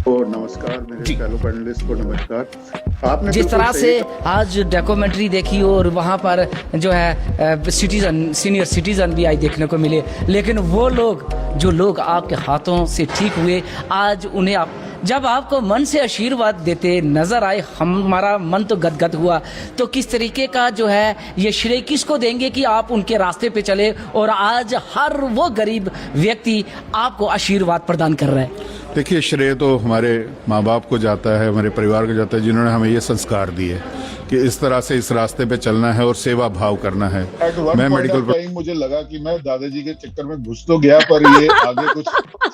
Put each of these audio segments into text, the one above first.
तो नमस्कार मेरे जी। फेलो पैनलिस्ट को नमस्कार। आपने जिस बिल्कुल तरह से सही कहा। आज डॉक्यूमेंट्री देखी और वहाँ पर जो है सिटीज़न सीनियर सिटीज़न भी आई देखने को मिले, लेकिन वो लोग जो लोग आपके हाथों से ठीक हुए, आज उन्हें आप जब आपको मन से आशीर्वाद देते नज़र आए, हमारा मन तो गदगद हुआ। तो किस तरीके का जो है ये श्रेय किसको देंगे कि आप उनके रास्ते पे चले और आज हर वो गरीब व्यक्ति आपको आशीर्वाद प्रदान कर रहा है? देखिए, श्रेय तो हमारे माँ बाप को जाता है, हमारे परिवार को जाता है, जिन्होंने हमें ये संस्कार दिए कि इस तरह से इस रास्ते पे चलना है और सेवा भाव करना है। एट वन मैं पॉइंट मेडिकल ऑफ टाइम मुझे लगा कि मैं दादाजी के चक्कर में घुस तो गया, पर ये आगे कुछ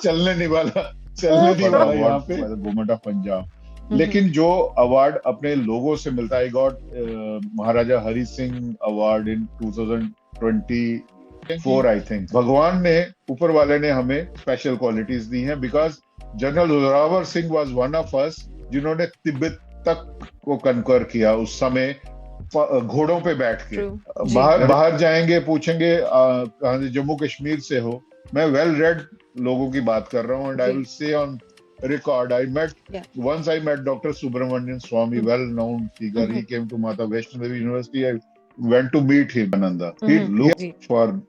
चलने नहीं वाला, चलने नहीं वाला यहाँ पे गवर्नमेंट ऑफ पंजाब। लेकिन जो अवार्ड अपने लोगों से मिलता है, I got Maharaja Hari Singh award in 2024 I think. भगवान ने, ऊपर वाले ने हमें स्पेशल क्वालिटीज दी हैं, because general Zorawar Singh was one of us जिन्होंने तिब्बत तक को कनकर किया उस समय, घोड़ों पे बैठ के। बाहर बाहर जाएंगे, पूछेंगे कहाँ से, जम्मू कश्मीर से हो। मैं वेल रेड लोगों की बात कर रहा हूँ, एंड आई विल से on record. Once I met Dr. Subramanian Swami, well-known figure. He came to Mata Vaishno Devi University. I went to meet him, Ananda. He looked for,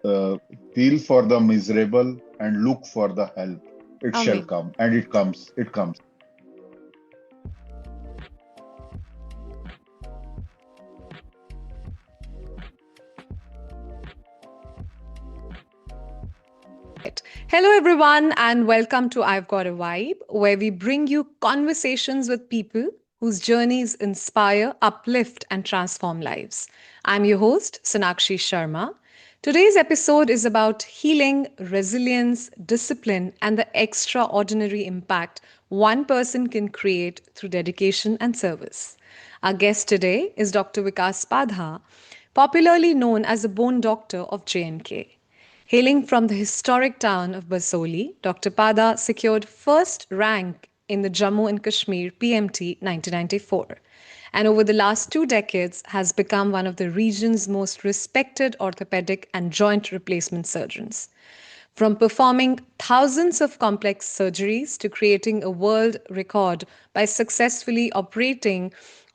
feel for the miserable and look for the help. It shall come, and it comes. It comes. Hello, everyone, and welcome to I've Got a Vibe, where we bring you conversations with people whose journeys inspire, uplift, and transform lives. I'm your host, Sonakshi Sharma. Today's episode is about healing, resilience, discipline, and the extraordinary impact one person can create through dedication and service. Our guest today is Dr. Vikas Padha, popularly known as the Bone Doctor of J&K. Hailing from the historic town of Basoli, Dr. Pada secured first rank in the Jammu and Kashmir PMT 1994, and over the last 2 decades has become one of the region's most respected orthopedic and joint replacement surgeons. From performing thousands of complex surgeries to creating a world record by successfully operating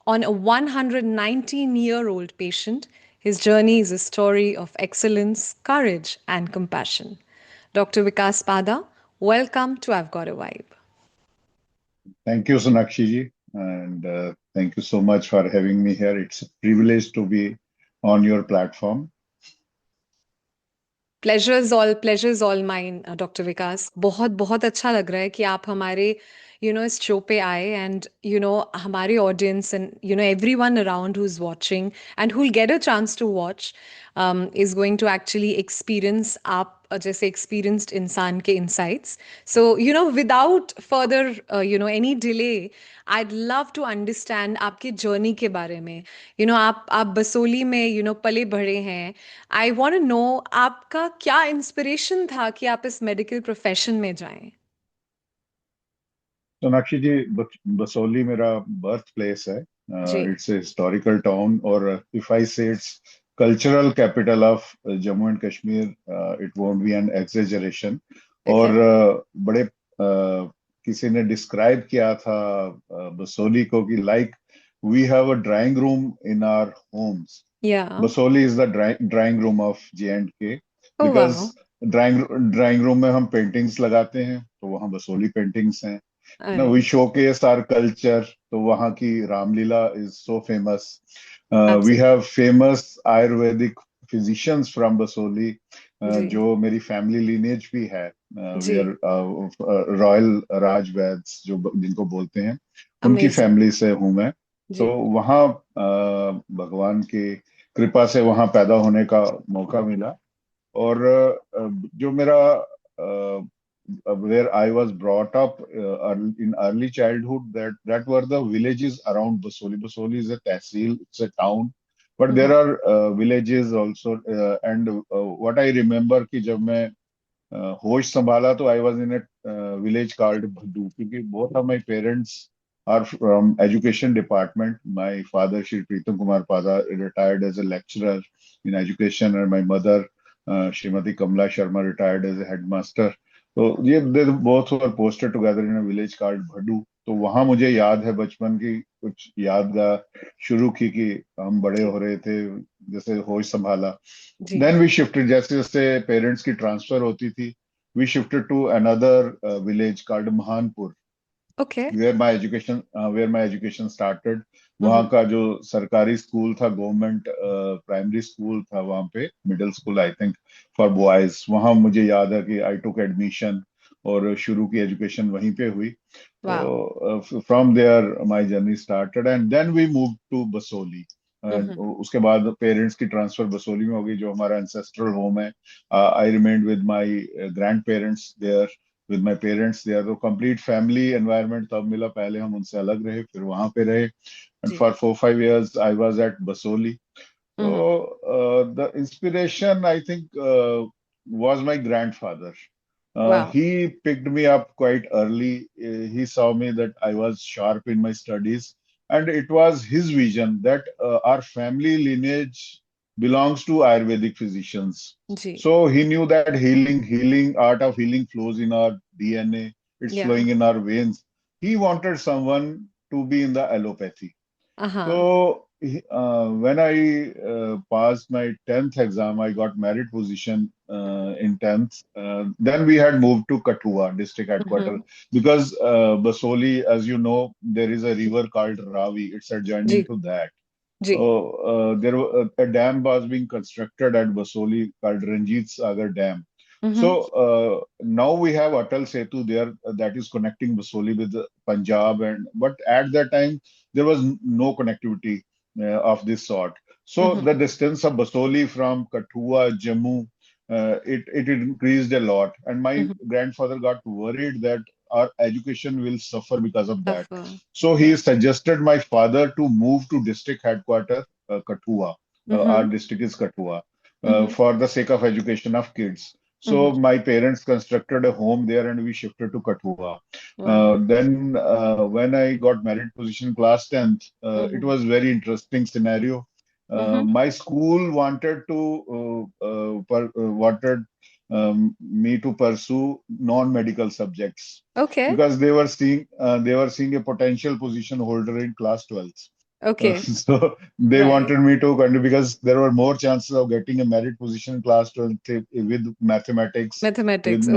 on a 119-year-old patient, his journey is a story of excellence, courage, and compassion. Dr. Vikas Pada, welcome to I've Got a Vibe. Thank you, Sonakshi ji, and thank you so much for having me here. It's a privilege to be on your platform. Pleasure is all mine, Dr. Vikas. बहुत बहुत अच्छा लग रहा है कि आप हमारे इस शो पे आए, एंड हमारे audience and everyone around who's watching and who'll get a chance to watch is going to actually experience आप जैसे experienced इंसान के insights. So without further any delay, I'd love to understand आपके journey के बारे में. आप बसोली में पले बढ़े हैं. I want to know आपका क्या इंस्पिरेशन था कि आप इस मेडिकल प्रोफेशन में जाएं? सोनाक्षी जी, बसोली मेरा बर्थ प्लेस है. इट्स ए हिस्टोरिकल टाउन, और if I say it's cultural capital of Jammu and Kashmir, it won't be an exaggeration. और बड़े किसी ने डिस्क्राइब किया था बसोली को कि like we have a drawing room in our homes. Basohli is the drawing room of J&K, because drawing room में हम पेंटिंग्स लगाते हैं, तो वहाँ बसोली पेंटिंग्स हैं. No, we showcase our culture. तो वहाँ की Ramlila is so famous. We have famous Ayurvedic physicians from Basoli, जो मेरी family lineage भी है. We are Royal Raj Vaids, जो जिनको बोलते हैं, उनकी family से हूँ मैं. तो वहाँ भगवान की कृपा से वहाँ पैदा होने का मौका मिला. और जो मेरा where I was brought up in early childhood, that were the villages around Basoli. Basoli is a tehsil, it's a town, but there are villages also. And what I remember कि जब मैं होश संभाला, तो I was in a village called Bhaddu, क्योंकि both of my parents are from education department. My father, Shri Pritam Kumar Pada, retired as a lecturer in education, and my mother, Srimati Kamla Sharma, retired as a headmaster. So they both were posted together in a village called Bhadu. तो वहां मुझे याद है बचपन की कुछ यादगार शुरू की कि हम बड़े हो रहे थे, जैसे होश संभाला। जी। देन वी शिफ्टेड, जैसे जैसे पेरेंट्स की ट्रांसफर होती थी, we shifted to another village called Mahanpur, okay. Where my education started. वहाँ हम्म। का जो सरकारी स्कूल था, गवर्नमेंट प्राइमरी स्कूल था वहाँ पे, middle school I think for boys, वहाँ मुझे याद है कि आई टुक एडमिशन और शुरू की एजुकेशन वहीं पे हुई। वाओ। तो from there my journey started and then we move to Basohli. Hmm. उसके बाद पेरेंट्स की ट्रांसफर बसोली में हो गई, जो हमारा एंसेस्ट्रल होम है। I remained with my grandparents there, with my parents there. तो कंप्लीट फैमिली एनवायरनमेंट तब मिला, पहले हम उनसे अलग रहे, फिर वहां पे रहे, एंड जी। For 4-5 years I was at Basohli. Hmm. So the inspiration, I think, was my grandfather. Wow. He picked me up quite early. He saw me that I was sharp in my studies, and it was his vision that our family lineage belongs to Ayurvedic physicians. जी। So he knew that art of healing flows in our DNA. It's या। flowing in our veins. He wanted someone to be in the allopathy. हाँ। So when I passed my 10th exam, I got merit position in 10th. Then we had moved to Kathua, district headquarters, hmm. because Basoli, as you know, there is a river called Ravi. It's adjoining जी। to that. जी। So a dam was being constructed at Basoli called Ranjit Sagar Dam. So hmm. now we have Atal Setu there, that is connecting Basoli with Punjab, and but at that time there was no connectivity of this sort. So hmm. the distance of Basoli from Kathua, Jammu, it increased a lot, and my hmm. grandfather got worried that our education will suffer because of that. Suffer. So he या। suggested my father to move to district headquarters, Kathua. Our hmm. district is Kathua, hmm. for the sake of education of kids. So hmm. my parents constructed a home there, and we shifted to Kathua. Wow. Then when I got merit position class 10th, it hmm. was very interesting scenario. Hmm. My school wanted me to pursue non-medical subjects okay. because they were seeing a potential position holder in class 12th. Okay. So they right. wanted me to continue because there were more chances of getting a merit position in class 12 with mathematics, mathematics. Okay.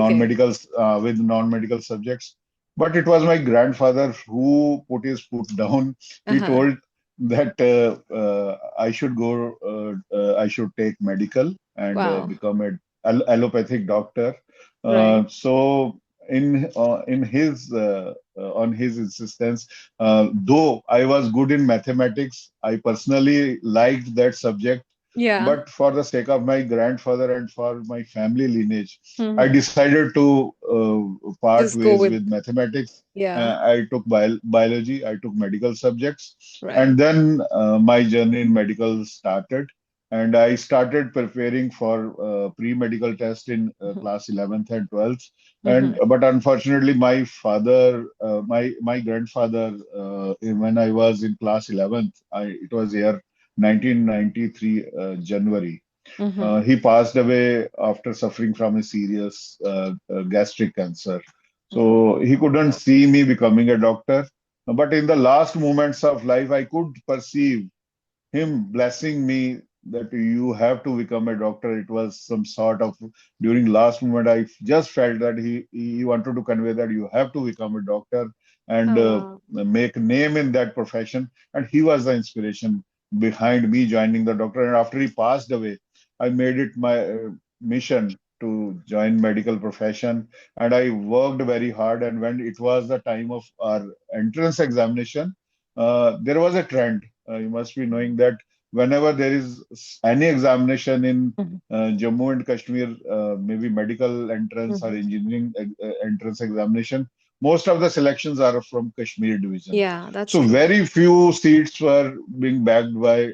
with non-medical subjects. But it was my grandfather who put his foot down. He हाँ। told that I should take medical and wow. become a allopathic doctor. Right. So in his on his insistence, though I was good in mathematics, I personally liked that subject. या। But for the sake of my grandfather and for my family lineage, I hmm. decided to part just go ways with. with mathematics. या। I took biology, I took medical subjects, right. and then my journey in medical started. And I started preparing for pre-medical test in class 11th and 12th. And hmm. but unfortunately, my grandfather, when I was in class 11th, it was year 1993 January. Hmm. He passed away after suffering from a serious gastric cancer. So he couldn't see me becoming a doctor. But in the last moments of life, I could perceive him blessing me that you have to become a doctor. It was some sort of, during last moment, I just felt that he wanted to convey that you have to become a doctor and हाँ। make name in that profession. And he was the inspiration behind me joining the doctor. And after he passed away, I made it my mission to join medical profession, and I worked very hard. And when it was the time of our entrance examination, there was a trend. You must be knowing that whenever there is any examination in hmm. Jammu and Kashmir, maybe medical entrance or hmm. engineering entrance examination, most of the selections are from Kashmir division. Yeah, that's So true. very few seats were being bagged by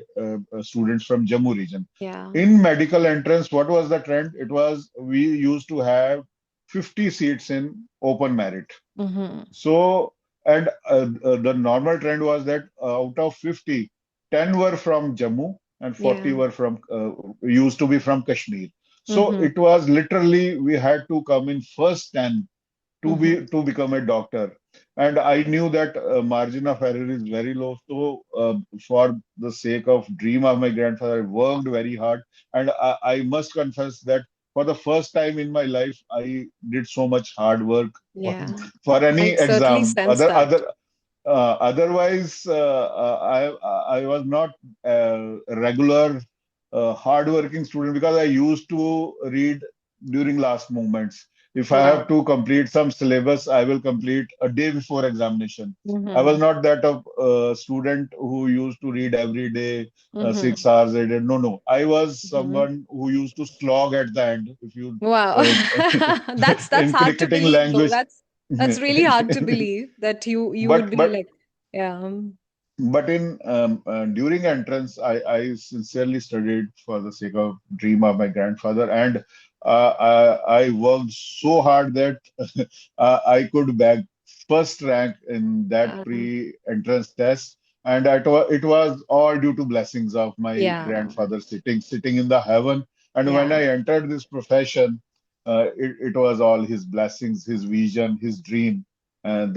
students from Jammu region. Yeah. In medical entrance, what was the trend? It was we used to have 50 seats in open merit. Mm-hmm. So, and the normal trend was that out of 50, 10 were from Jammu and 40 Yeah. were from, used to be from Kashmir. So Mm-hmm. it was literally, we had to come in first 10 Mm-hmm. to become a doctor. and I knew that margin of error is very low. So, for the sake of dream of my grandfather, I worked very hard, and I must confess that for the first time in my life, I did so much hard work for, Yeah, for any I certainly exam. sense that. Otherwise, I was not a regular hardworking student because I used to read during last moments. If I have Wow. to complete some syllabus, I will complete a day before examination. I was Mm-hmm. not that of student who used to read every day, Mm-hmm. 6 hours a day. No, no. I was Mm-hmm. someone who used to slog at the end. If you Wow. uh, That's in hard to cricketing believe though. language, That's really hard to believe that you would but be but like, yeah. but in during entrance, I sincerely studied for the sake of dream of my grandfather, and I worked so hard that I could bag first rank in that Um, pre-entrance test, and it was all due to blessings of my yeah. grandfather sitting in the heaven. And when Yeah. I entered this profession, it was all his blessings, his vision, his dream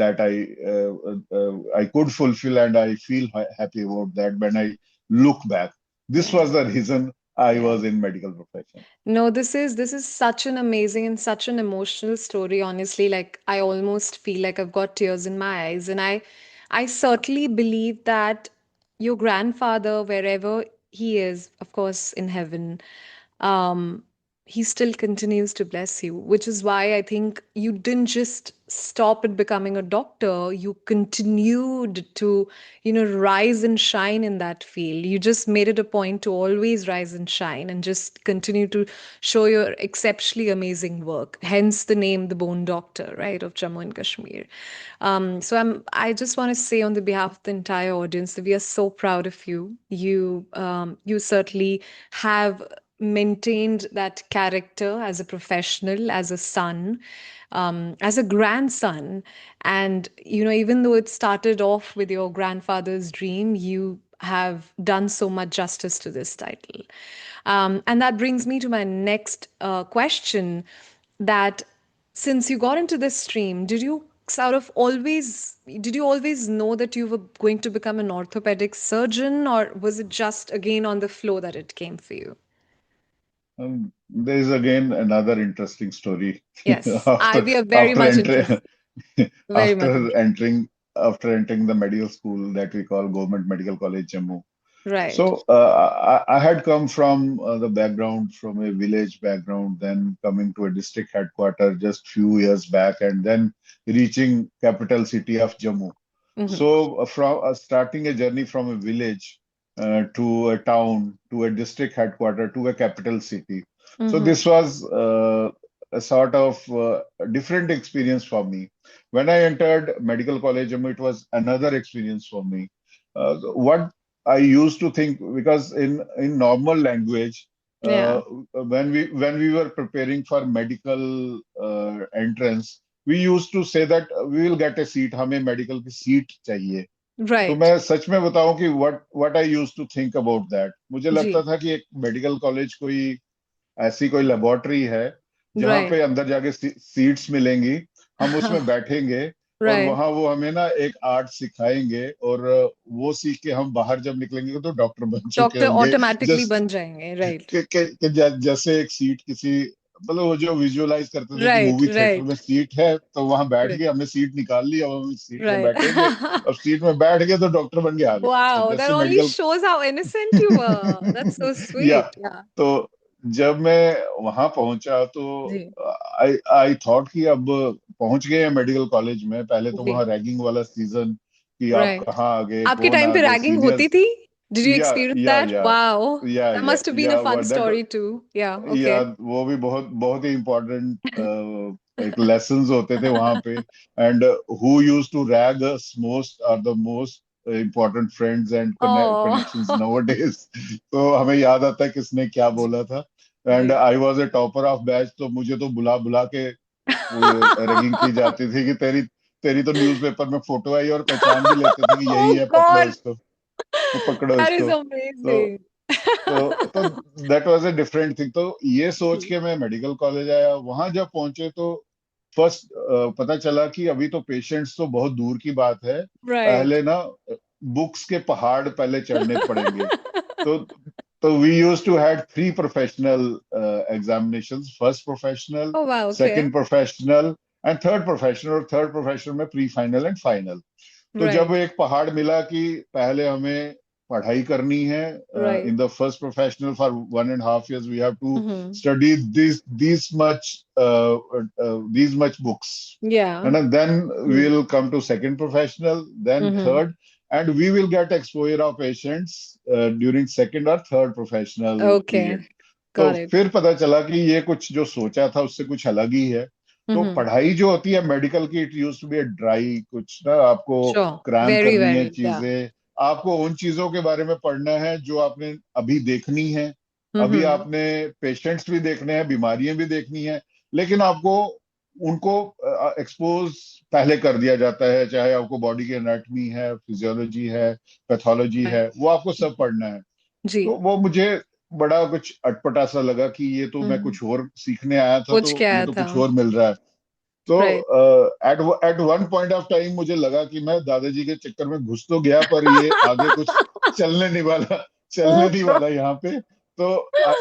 that I could fulfill, and I feel happy about that when I look back. This Yeah. was the reason I Yeah. was in medical profession. No, this is such an amazing and such an emotional story, honestly. Like I almost feel like I've got tears in my eyes. And I certainly believe that your grandfather, wherever he is, of course, in heaven, um, he still continues to bless you, which is why I think you didn't just stop at becoming a doctor. You continued to, rise and shine in that field. You just made it a point to always rise and shine and just continue to show your exceptionally amazing work. Hence the name, the Bone Doctor, right, of Jammu and Kashmir. I just want to say on the behalf of the entire audience that we are so proud of you. You certainly have maintained that character as a professional, as a son, as a grandson. And, even though it started off with your grandfather's dream, you have done so much justice to this title. And that brings me to my next question, that since you got into this stream, did you always know that you were going to become an orthopedic surgeon, or was it just again on the flow that it came for you? There is again another interesting story. Yes, after we are very after much entering interested. Very much after interested. entering after entering the medical school that we call Government Medical College Jammu. Right. So I had come from the background, from a village background, then coming to a district headquarters just few years back, and then reaching capital city of Jammu. Hmm. So from starting a journey from a village to a town, to a district headquarters, to a capital city. So Hmm. this was a sort of different experience for me. When I entered medical college, Jammu, it was another experience for me. What I used to think, because in normal language, uh, Yeah. when we were preparing for medical entrance, we used to say that we will get a seat, हमें medical की seat चाहिए. तो Right. मैं सच में बताऊं कि what I used to think about that, मुझे लगता Ji. था कि एक मेडिकल कॉलेज कोई ऐसी कोई लेबोरेटरी है जहां Right. पे अंदर जाके सीट्स मिलेंगी, हम उसमें बैठेंगे और Right. वहां वो हमें ना एक आर्ट सिखाएंगे, और वो सीख के हम बाहर जब निकलेंगे तो डॉक्टर बन चुके डॉक्टर होंगे. ऑटोमेटिकली जस्ट बन जाएंगे. राइट. जैसे एक सीट किसी, मतलब वो जो विजुअलाइज करते थे कि राइट. मूवी थिएटर में राइट. सीट है तो वहां बैठ राइट. गए, हमने सीट निकाल ली, अब हम सीट में Right. बैठेंगे, और सीट में बैठ गए तो डॉक्टर बन के आ गए. तो Wow, that जैसे only medical shows how innocent you were. That's so या sweet. Yeah. तो जब मैं वहां पहुंचा तो जी. आई आई थॉट कि अब पहुंच गए हैं मेडिकल कॉलेज में. पहले तो जी. वहां रैगिंग वाला सीजन, कि आप Right. कहाँ आ गए, आपके कौन टाइम आ पे गए, रैगिंग होती सीनियर्स. थी? Did you या experience या that? या Wow. या That या must have been या a fun that, story too. Yeah. या Okay. वो भी बहुत बहुत ही इम्पोर्टेंट एक लेसन्स होते थे वहां पे. And who used to rag us most are the most important friends and connections Oh. nowadays. तो हमें याद आता है किसने क्या जी. बोला था. एंड जी. I was a topper of batch, तो मुझे तो बुला बुला के रैगिंग की जाती थी कि तेरी तेरी तो न्यूज़पेपर में फोटो आई, और पहचान भी लेते थे कि यही Oh है, पकड़ो God. इसको, तो पकड़ो That is इसको. तो amazing. तो that was a different thing. तो ये सोच जी. के मैं मेडिकल कॉलेज आया. वहां जब पहुंचे तो फर्स्ट पता चला कि अभी तो पेशेंट्स तो बहुत दूर की बात है, Right. पहले ना बुक्स के पहाड़ पहले चढ़ने पड़ेंगे। तो we used to had 3 professional examinations, first professional, Oh, wow. Okay. second professional and third professional, और third professional में प्री फाइनल एंड फाइनल। तो जब Right. एक पहाड़ मिला कि पहले हमें पढ़ाई करनी है, Right. in the first professional for 1.5 years we have to Mhm. study these much books, Yeah. and then we'll come to second professional, then Mhm. third, and we will get exposure of patients during second or third professional Okay. period. तो Got it. फिर पता चला कि ये कुछ जो सोचा था उससे कुछ अलग ही है। तो Mhm. पढ़ाई जो होती है मेडिकल की, it used to be dry, कुछ ना आपको Sure. क्रैम Very, करनी है very. Yeah. चीजें, आपको उन चीजों के बारे में पढ़ना है जो आपने अभी देखनी है, अभी Mhm. आपने पेशेंट्स भी देखने हैं, बीमारियां भी देखनी है, लेकिन आपको उनको एक्सपोज पहले कर दिया जाता है, चाहे आपको बॉडी की एनाटॉमी है, फिजियोलॉजी है, पैथोलॉजी है, वो आपको सब पढ़ना है। जी। तो वो मुझे बड़ा कुछ अटपटा सा लगा कि ये तो मैं कुछ और सीखने आया था, पूछ तो के ये आया तो था। कुछ और मिल रहा है। तो Right. At one point of time मुझे लगा कि मैं दादाजी के चक्कर में घुस तो गया, पर ये आगे कुछ चलने नहीं वाला, चलने नहीं वाला यहाँ पे। तो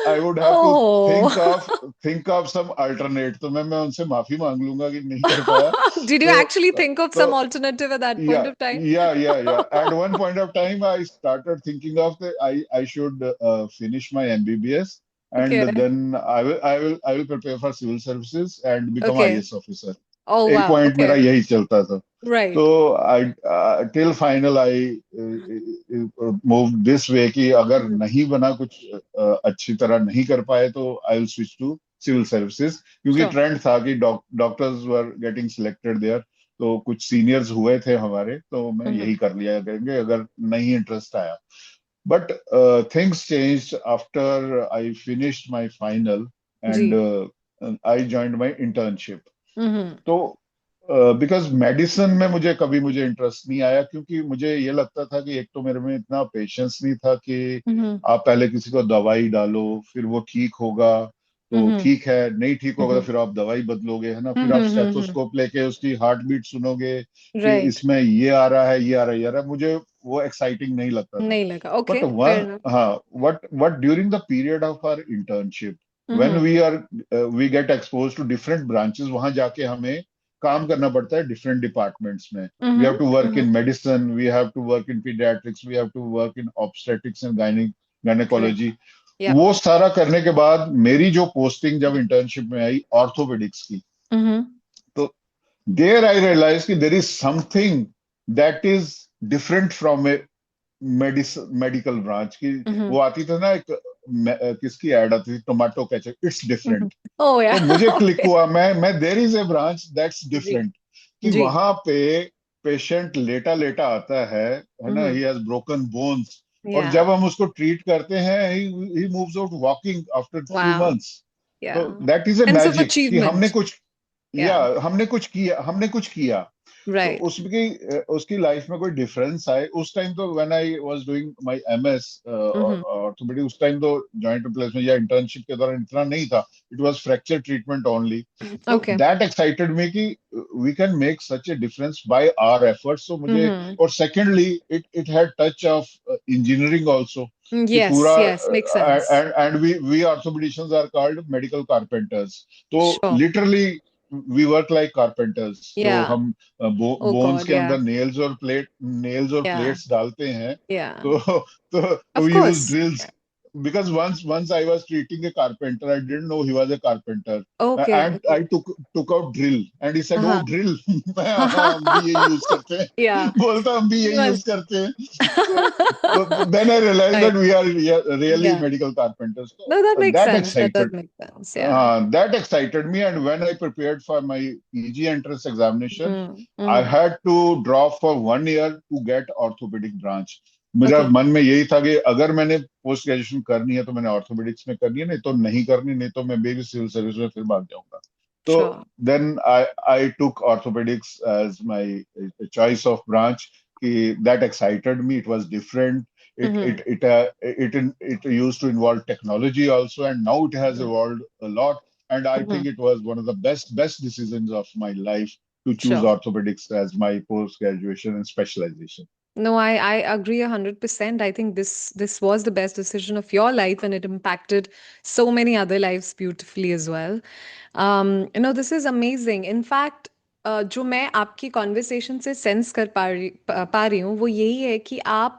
I would have to Oh. Think of some alternate. तो मैं उनसे माफी मांग लूंगा कि नहीं कर पाया। Did you तो actually think of तो some alternative at that point yeah, of time? yeah. At one point of time, I started thinking of I should finish my MBBS, and Okay. then I will prepare for civil services and become Okay. IAS officer. Oh, एक wow. Point मेरा Okay. यही चलता था। Right. तो I till final I move this way कि अगर नहीं बना कुछ अच्छी तरह नहीं कर पाए तो I will switch to civil services, क्योंकि Sure. ट्रेंड था कि doctors were getting selected there. तो कुछ सीनियर्स हुए थे हमारे, तो मैं यही कर लिया करेंगे अगर नहीं इंटरेस्ट आया। But things changed after I finished my final जी। And I joined my internship. Mhm. तो बिकॉज मेडिसिन में मुझे इंटरेस्ट नहीं आया, क्योंकि मुझे ये लगता था कि एक तो मेरे में इतना पेशेंस नहीं था कि Mhm. आप पहले किसी को दवाई डालो, फिर वो ठीक होगा तो Mhm. ठीक है, नहीं ठीक होगा तो Mhm. फिर आप दवाई बदलोगे, है ना, फिर आप Mhm. Mhm. स्टेथोस्कोप लेके उसकी हार्ट बीट सुनोगे कि Right. इसमें ये आ रहा है, ये आ रहा है, ये आ रहा है। मुझे वो एक्साइटिंग नहीं लगता था। नहीं लगा। But Okay. Fair one enough. हाँ what during the period of our internship, when Mhm. we get exposed to different branches, वहां जाके हमें काम करना पड़ता है डिफरेंट डिपार्टमेंट्स में। We have Mhm. To work in Mhm. Medicine, we have to work in paediatrics, we have to work in obstetrics and Correct. Gynaecology. Yeah. वो सारा करने के बाद मेरी जो पोस्टिंग जब इंटर्नशिप में आई ऑर्थोपेडिक्स की, Mhm. तो देयर आई रियलाइज कि there is something that is different from a medical branch की। Mhm. वो आती थी ना एक किसकी एड आती थी, tomato ketchup, it's Mhm. Different. Oh, तो yeah. मुझे क्लिक Okay. हुआ, मैं there is a branch that's जी। डिफरेंट, कि जी। वहां पे पेशेंट लेटा लेटा आता है ना, Mhm. He has broken bones, और Yeah. जब हम उसको ट्रीट करते हैं he moves out walking after few Wow. Months. तो Yeah. That is A Sense of magic कि achievement. Yeah. हमने कुछ किया। तो Right. उसकी लाइफ में कोई डिफरेंस आए उस टाइम। तो when I was doing my MS Mhm. Orthopaedics, उस टाइम तो जॉइंट रिप्लेसमेंट या इंटर्नशिप के दौरान इतना नहीं था, it was fracture treatment only. तो Okay. दैट एक्साइटेड मी कि we can make such a difference by our efforts. तो मुझे, Mhm. और secondly it had touch of engineering also, कि Yes. पूरा Yes. Makes sense. And we orthopaedicians are called medical carpenters. तो Sure. Literally we work like carpenters. तो Yeah. हम Oh bones God. के Yeah. अंदर नेल्स और Yeah. Plates डालते हैं। Yeah. तो Of we use course. Drills, because once I was treating a carpenter, I didn't know he was a carpenter, Okay. and I Okay. took out drill, and he said, "Oh, Uh-huh. drill." मैं, हाँ, हम भी यही use करते हैं। Yeah. बोलता हम भी He यही यूज was. करते हैं। तो then I realized Right. that we are really Yeah. medical carpenters. So No, that makes that sense. That does excited make sense. Yeah. that excited me, and when I prepared for my PG entrance examination, Mm. I Mm. had to drop for 1 year to get orthopedic branch. मेरा Okay. मन में यही था कि अगर मैंने post graduation करनी है तो मैंने ऑर्थोपेडिक्स में करनी है, नहीं तो नहीं करनी, नहीं तो मैं बेबी सिविल सर्विस में फिर भाग जाऊंगा। तो Sure. Then I took orthopaedics as my choice of branch, कि that excited me, it was different, it Mhm. it it it it used to involve technology also, and now it has Mhm. evolved a lot, and I Mhm. think it was one of the best decisions of my life to choose Sure. orthopedics as my post graduation and specialization. No, I agree 100%. I think this was the best decision of your life, and it impacted so many other lives beautifully as well. This is amazing. In fact, जो मैं आपकी conversation से sense कर पा रही हूँ वो यही है कि आप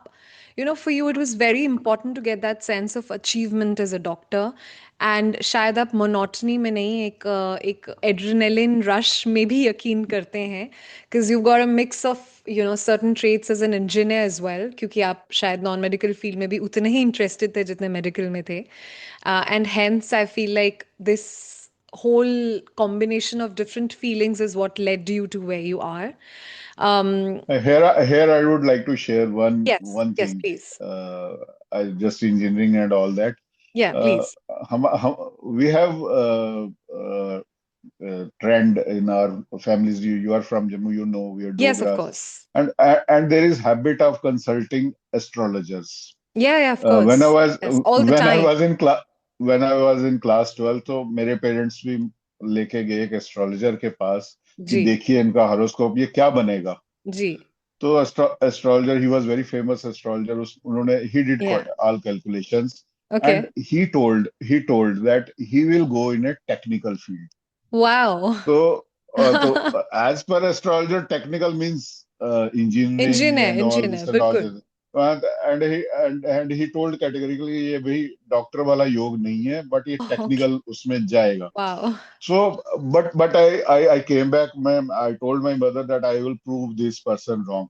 for you it was very important to get that sense of achievement as a doctor, and शायद आप monotony में नहीं एक adrenaline rush में भी यकीन करते हैं, because you've got a mix of certain traits as an engineer as well, क्योंकि आप शायद नॉन मेडिकल फील्ड में भी उतने ही इंटरेस्टेड थे जितने मेडिकल में थे, and hence I feel like this whole combination of different feelings is what led you to where you are. Here I would like to share Yes, one yes, thing. please. I just engineering and all that. Yeah, Uh, please. we have trend in our families. You are from Jammu, you know we are Yes, of Dogras, course. and there is habit of consulting astrologers. Yeah, of When I course. was Yes, all the when I time. was in class class 12, तो मेरे parents भी लेके गए एक astrologer के पास कि जी, देखिए इनका हॉरोस्कोप ये क्या बनेगा. जी. तो astrologer, he was very famous astrologer, उन्होंने he did Yeah. all calculations, Okay. and he told that he will go in a technical field. Wow. तो as per astrologer, technical means engineering and all this Engineer, and all बिल्कुल. this. And he told categorically ये भाई doctor वाला योग नहीं है, but ये Okay. Technical उसमें जाएगा. Wow. So, but I came back, ma'am. I told my mother that I will prove this person wrong.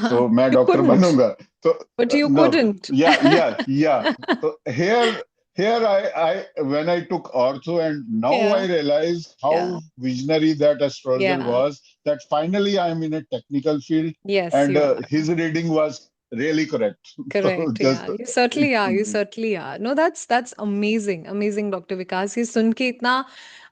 So मैं You डॉक्टर couldn't, बनूंगा. तो but you no, couldn't. yeah. So here I when I took ortho, and now Yeah, I realize yeah, how visionary that astrologer yeah. was. That finally I am in a technical field, Yes, and you are. his reading was really correct. So Correct. just Yeah, you certainly are. You certainly are. No, that's amazing. Amazing, Dr. Vikas. ये सुन के इतना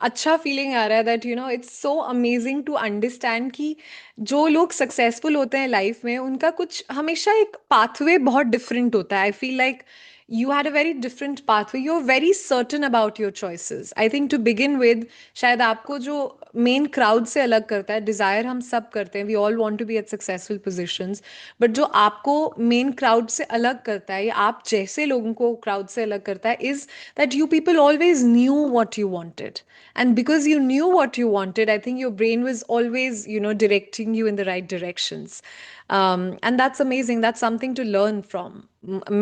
अच्छा feeling आ रहा है that it's so amazing to understand कि जो लोग successful होते हैं लाइफ में उनका कुछ हमेशा एक पाथवे बहुत डिफरेंट होता है. I feel like you had a very different pathway. You're very certain about your choices. I think to begin with, शायद आपको जो मेन क्राउड से अलग करता है, डिजायर हम सब करते हैं, we all want to be at successful positions, but जो आपको मेन क्राउड से अलग करता है या आप जैसे लोगों को क्राउड से अलग करता है is that you people always knew what you wanted, and because you knew what you wanted, I think your brain was always directing you in the right directions. And that's amazing. That's something to learn from.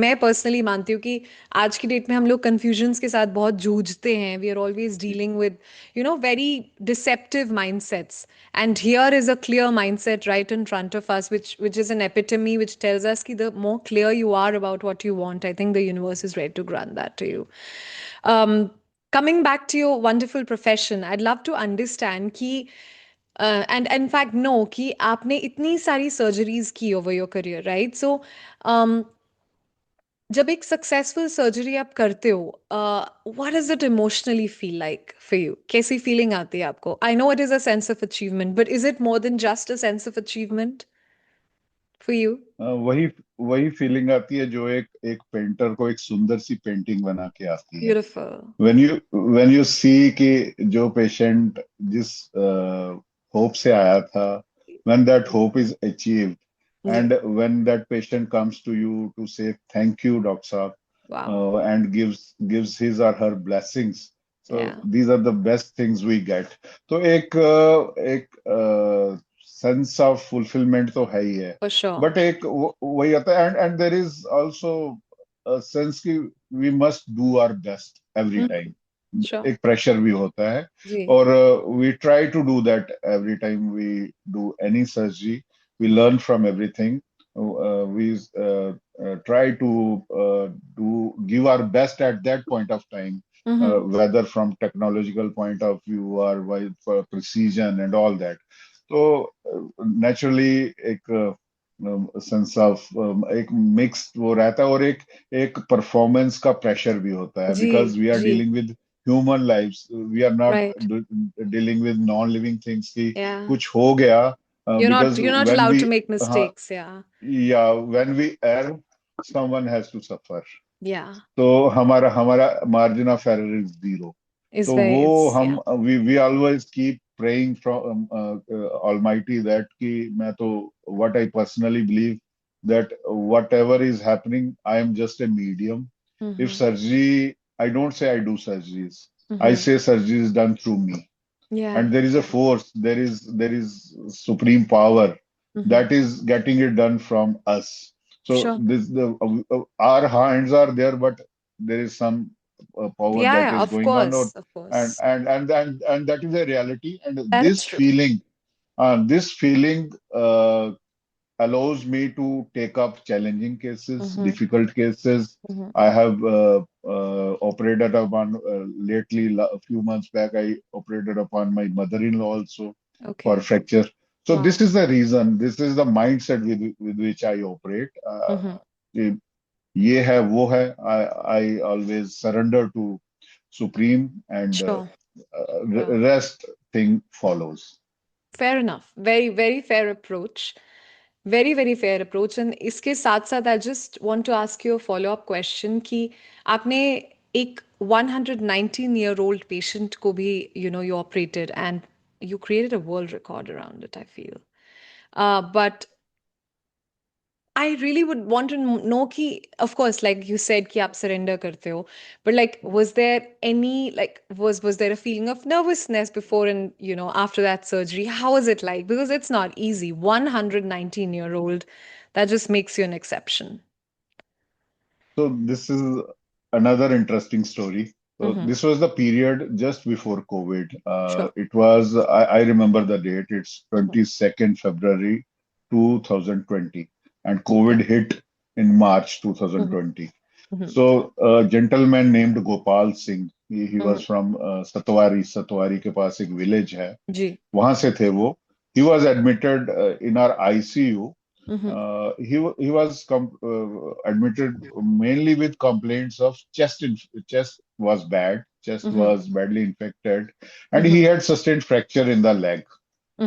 मैं personally मानती हूँ कि आज की date में हम लोग confusions के साथ बहुत जूझते हैं. We are always dealing with very deceptive mindsets, and here is a clear mindset right in front of us, which is an epitome which tells us that the more clear you are about what you want, I think the universe is ready to grant that to you. Coming back to your wonderful profession, I'd love to understand कि and in fact know कि आपने इतनी सारी surgeries की over your career, right? So जब एक successful surgery आप करते हो, what does it emotionally feel like for you? कैसी फीलिंग आती है आपको? I know it is a sense of achievement, but is it more than just a sense of achievement for you? वही वही feeling आती है जो एक एक पेंटर को एक सुंदर सी पेंटिंग बना के आती है. ब्यूटीफुल. when you see कि जो पेशेंट जिस होप से आया था, when that hope is achieved, and when that patient comes to you to say thank you doctor sahab, wow. and gives his or her blessings, so या, these are the best things we get. तो एक sense of fulfillment तो है ही है, for sure. But एक वही आता है, and there is also a sense कि we must do our best every time. Sure. एक प्रेशर भी होता है, जी. और we try to do that every time we do any surgery. We learn from everything. We try to give our best at that point of time, whether from technological point of view or for precision and all that. So naturally एक sense of एक mix वो रहता है, और एक performance का pressure भी होता है, जी, बिकॉज वी आर जी. Dealing with human lives. We are not right. Dealing with non living things की या. कुछ हो गया, because You're not when allowed we to make हाँ mistakes. Yeah. या when we err, someone has to suffer. Yeah. तो हमारा हमारा margin of error is zero. Is तो very, वो it's, हम yeah. we always keep praying from Almighty that कि मैं तो what I personally believe that whatever is happening, I am just a medium. If Mm-hmm. surgery, I don't say I do surgeries. I Mm-hmm. say surgery is done through me, Yeah. and there is a force, there is supreme power Mm-hmm. that is getting it done from us. So Sure. this the our hands are there, but there is some power Yeah, that yeah, is of going on, or course, of and course. and and and that is a reality. And That is true. this feeling allows me to take up challenging cases, Mm-hmm. difficult cases. Mm-hmm. I have operated upon lately, a few months back, I operated upon my mother-in-law also for Okay. fracture. So Wow. this is the reason, this is the mindset with which I operate. Mm-hmm. कि ये है वो है. I always surrender to Supreme, and Sure. Yeah. rest thing follows. Fair enough. Very, very fair approach. Very, very fair approach. And इसके साथ साथ I just want to ask you a follow-up question कि आपने एक 119-year-old patient को भी, you operated and you created a world record around it, I feel. But I really would want to know ki, of course, like you said, कि आप surrender करते हो, but like, was there any, like, was there a feeling of nervousness before and, after that surgery? How was it like? Because it's not easy. 119-year-old, that just makes you an exception. So this is another interesting story. So Mm-hmm. this was the period just before COVID. Sure. It was, I remember the date. It's Mm-hmm. 22nd February 2020, and Okay. COVID hit in March Mm-hmm. 2020. Mm-hmm. So a gentleman named Gopal Singh, he Mm-hmm. was from Satwari. Satwari के पास एक village है. जी. वहां से थे वो. He was admitted in our ICU. Mm-hmm. He was admitted mainly with complaints of chest was bad, chest Mm-hmm. was badly infected, and he Mm-hmm. had sustained fracture in the leg.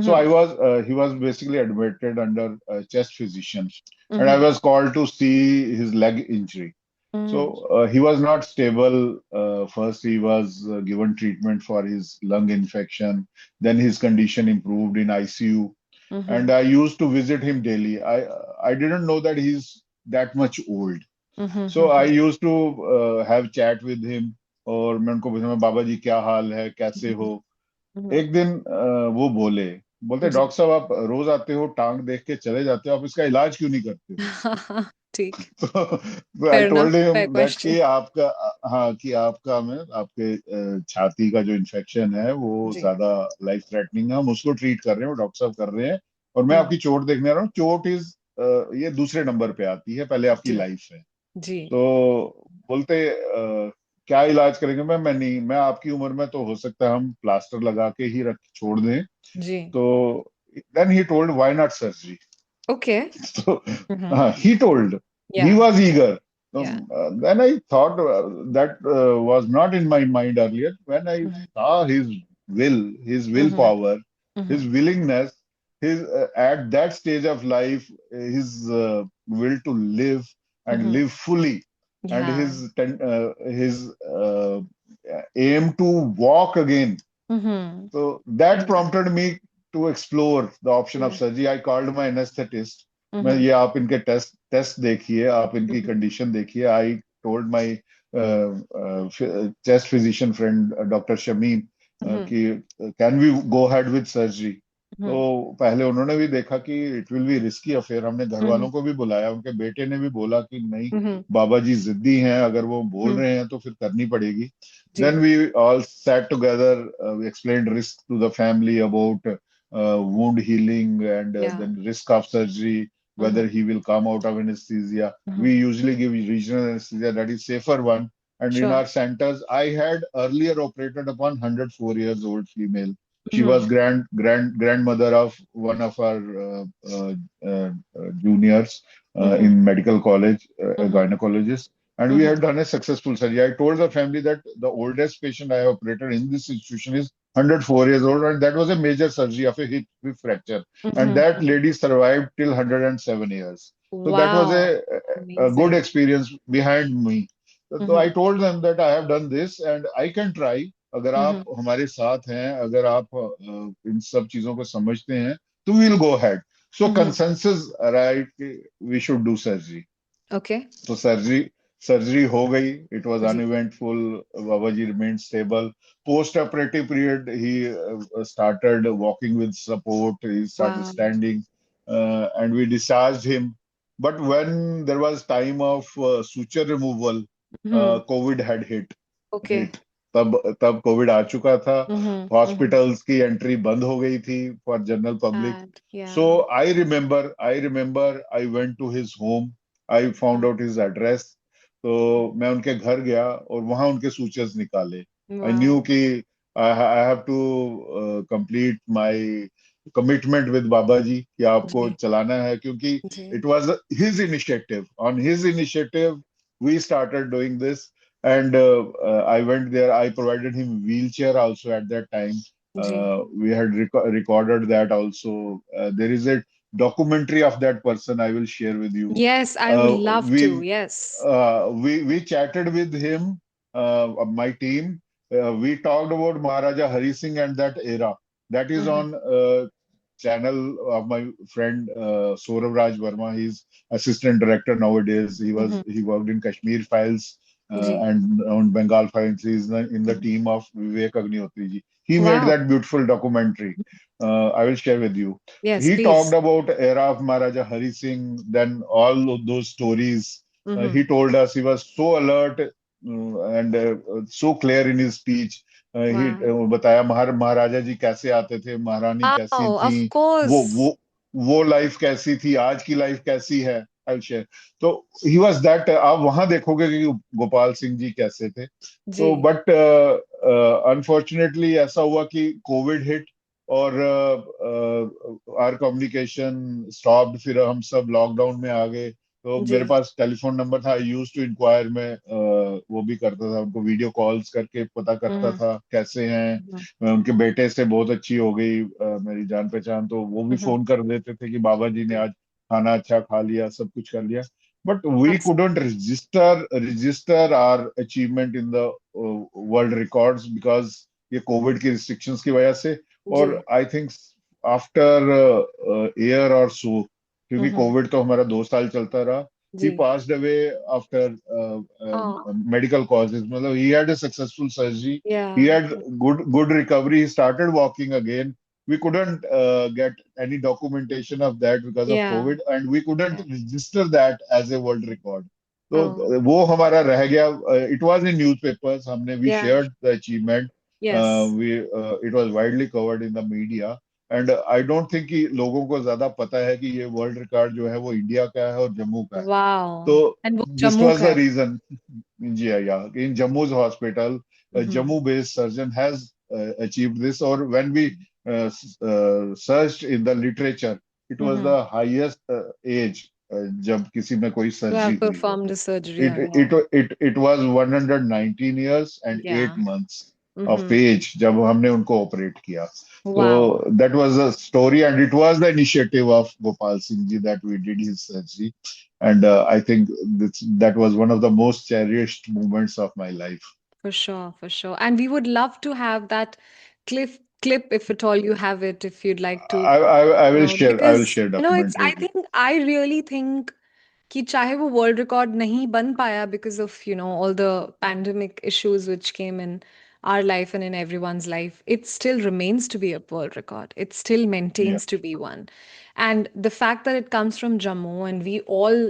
So Mm-hmm. he was basically admitted under chest physician, and I Mm-hmm. was called to see his leg injury. So Mm-hmm. he was not stable. First, he was given treatment for his lung infection. Then his condition improved in ICU, Mm-hmm. and I used to visit him daily. I didn't know that he's that much old, so I Mm-hmm. used to have chat with him. और मैं उनको पूछा बाबा जी क्या हाल है, कैसे हो. Mm-hmm. एक दिन वो बोलते जी. डॉक्टर साहब आप रोज आते हो, टांग देख के चले जाते हो, आप इसका इलाज क्यों नहीं करते. ठीक. तो आई Fair told enough. Him Fair that question. कि आपका हाँ कि आपका में आपके छाती का जो इन्फेक्शन है वो जी. ज्यादा लाइफ थ्रेटनिंग है, हम उसको ट्रीट कर रहे हैं, वो डॉक्टर साहब कर रहे हैं, और मैं हम्म. आपकी चोट देखने आ रहा हूँ. चोट ये दूसरे नंबर पे आती है, पहले आपकी जी. लाइफ है. जी. तो बोलते क्या इलाज करेंगे. मैं नहीं, मैं आपकी उम्र में तो हो सकता है हम प्लास्टर लगा के ही रख छोड़ दें. जी. तो then he told why not surgery. Okay. So Mm-hmm. he told, he Yeah. was eager. Yeah. Then I thought that was not in my mind earlier. When I Mm-hmm. saw his Mm-hmm. willpower, Mm-hmm. his willingness, his at that stage of life, his will to live and Mm-hmm. live fully, and Yeah. his aim to walk again. Mm-hmm. So that Mm-hmm. prompted me to explore the option of surgery. I called my anesthetist. मैं Mm-hmm. ये आप इनके test देखिए, आप इनकी Mm-hmm. Condition देखिए. I told my chest physician friend doctor Shamim Mm-hmm. कि can we go ahead with surgery. तो Mm-hmm. पहले उन्होंने भी देखा कि it will be risky affair. हमने घर Mm-hmm. वालों को भी बुलाया, उनके बेटे ने भी बोला कि नहीं, Mm-hmm. बाबा जी जिद्दी हैं, अगर वो बोल Mm-hmm. रहे हैं तो फिर करनी पड़ेगी. जी. Then we all sat together. We explained risk to the family about wound healing, and Yeah. then risk of surgery, whether Mm-hmm. he will come out of anesthesia. Mm-hmm. We usually give regional anesthesia, that is safer one. And in Sure. our centers, I had earlier operated upon 104 years old female. She Mm-hmm. was grandmother of one of our juniors Mm-hmm. in medical college, a Mm-hmm. gynecologist. And we Mm-hmm. had done a successful surgery. I told the family that the oldest patient I have operated in this institution is 104 years old, and that was a major surgery of a hip fracture. And that Mm-hmm. lady survived till 107 years. So that was Wow. a good Amazing. experience behind me. So I Mm-hmm. told them that I have done this and I can try. अगर आप हमारे साथ हैं, अगर आप इन सब चीजों को समझते हैं, तो will go ahead. So consensus right, we should do surgery. Okay. तो सर्जरी हो गई. इट वाज जी. Uneventful. Baba ji remained stable. Post operative period he started walking with support. He started Wow. standing, and we discharged him. But when there was time of suture removal, COVID had hit. Okay. तब तब Covid आ चुका था. Mm-hmm. Hospitals की entry बंद हो गई थी for general public. Sad. Yeah. So I remember I went to his home. I found out his address. तो मैं उनके घर गया और वहां उनके सूचर्स निकाले. I knew Wow. कि I have to complete my commitment with बाबा जी कि आपको जी. चलाना है, क्योंकि जी. it was his initiative. On his initiative, we started doing this. And I went there. I provided him wheelchair also at that time. Ji. We had recorded that also. There is a documentary of that person I will share with you. Yes, I would love We to. Yes. we chatted with him, my team. We talked about Maharaja Hari Singh and that era. That is on channel of my friend Saurav Raj Verma. He's assistant director nowadays. He worked in Kashmir Files ji. and on Bengal Files. He's in the Mhm. team of Vivek Agnihotri ji. He made Wow. that beautiful documentary. I will share with you. Yes, He please. talked about era of Maharaja Hari Singh, then all of those stories. He told us. He was so alert and so clear in his speech. He Wow. बताया महाराजा जी कैसे आते थे, महारानी कैसी Oh, थी, of वो course. वो वो लाइफ कैसी थी, आज की लाइफ कैसी है. I share. तो ही वाज दैट. आप वहां देखोगे कि गोपाल सिंह जी कैसे थे. जी. तो बट अनफॉर्चुनेटली ऐसा हुआ कि कोविड हिट और आर कम्युनिकेशन स्टॉप्ड. फिर हम सब लॉकडाउन में आ गए. तो जी. मेरे पास टेलीफोन नंबर था. आई यूज टू इंक्वायर. में वो भी करता था, उनको वीडियो कॉल्स करके पता करता था कैसे हैं. उनके बेटे से बहुत अच्छी हो गई मेरी जान पहचान. तो वो भी फोन कर देते थे कि बाबा जी ने आज खाना अच्छा खा लिया, सब कुछ कर लिया. But we couldn't register our achievement in the world records because ये कोविड की रिस्ट्रिक्शंस की वजह से. और आई थिंक आफ्टर ईयर और सो, क्योंकि कोविड तो हमारा 2 साल चलता रहा. He passed away after medical causes. मतलब he had a successful surgery. Yeah. He had good recovery. He started walking again. We couldn't get any documentation of that because of Yeah. COVID, and we couldn't register that as a world record. तो Oh. वो हमारा रह गया. It was in newspapers. We Yeah. shared the achievement. Yes. It was widely covered in the media. And I don't think कि लोगों को ज्यादा पता है कि ये वर्ल्ड रिकॉर्ड जो है वो इंडिया का है और जम्मू का है. Wow. तो And वो दिस जम्मू वाज का द है. रीजन. जी या in Jammu's hospital, Jammu based surgeon has achieved this. और when we searched in the literature, it was the highest age जब किसी में कोई To सर्जरी have हुई हो. performed a surgery It on you. it was 119 years and Yeah. 8 months of age जब हमने उनको ऑपरेट किया. So Wow. that was a story, and it was the initiative of Gopal Singh ji that we did his surgery. And I think that was one of the most cherished moments of my life. For sure, for sure. And we would love to have that clip if at all you have it, if you'd like to. I will No, share. I will because share it's documentary I with you. think I really think कि चाहे वो world record नहीं बन पाया because of all the pandemic issues which came in our life and in everyone's life, it still remains to be a world record. It still Yeah. maintains to be one. And the fact that it comes from Jammu and we all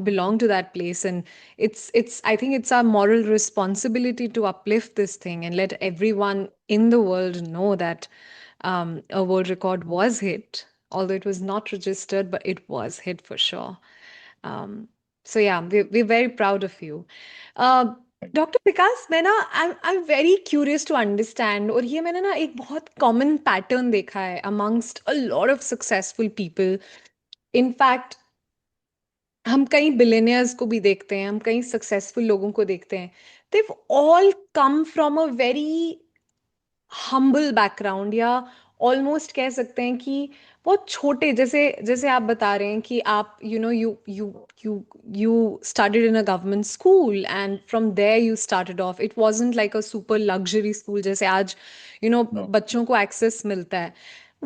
belong to that place, and it's I think it's our moral responsibility to uplift this thing and let everyone in the world know that a world record was hit, although it was not registered, but it was hit for sure. So yeah, we're very proud of you. Doctor Vikas, मैं ना I am very curious to understand, और ये मैंने ना एक बहुत common pattern देखा है amongst a lot of successful people. In fact हम कई बिलियनियर्स को भी देखते हैं, हम कई सक्सेसफुल लोगों को देखते हैं. they've all come from a very humble background, या ऑलमोस्ट कह सकते हैं कि बहुत छोटे, जैसे जैसे आप बता रहे हैं कि आप you started in a government school and from there you started off, it wasn't like a super luxury school जैसे आज No. बच्चों को एक्सेस मिलता है.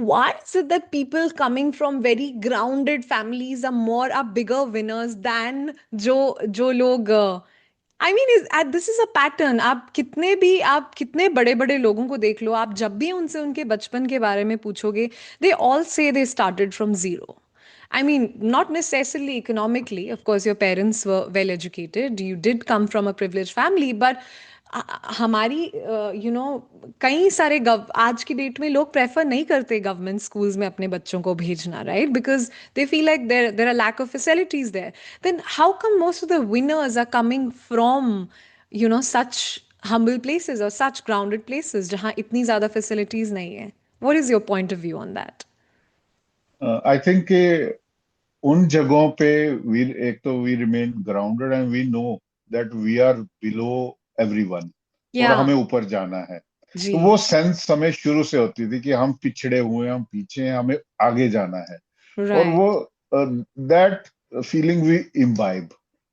Why is it that people coming from very grounded families are bigger winners than जो लोग I mean is this is a pattern. आप कितने बड़े बड़े लोगों को देख लो, आप जब भी उनसे उनके बचपन के बारे में पूछोगे, दे ऑल से they started from zero. I mean, not necessarily economically. Of course, your parents were well educated. You did come from a privileged family, but हमारी कई सारे आज की डेट में लोग प्रेफर नहीं करते गवर्नमेंट स्कूल्स में अपने बच्चों को भेजना, right? Because they feel like there are lack of facilities there. Then how come most of the winners are coming from such humble places or such grounded places जहाँ इतनी ज्यादा फैसिलिटीज नहीं है? What is your point of view on that? I think कि उन जगहों पे एक तो we remain grounded and we know that we are below everyone, और Yeah. हमें ऊपर जाना है. जी. तो वो सेंस हमें शुरू से होती थी कि हम पिछड़े हुए हैं, हम पीछे हैं, हमें आगे जाना है. और Right. वो दैट फीलिंग वी इम्बाइब.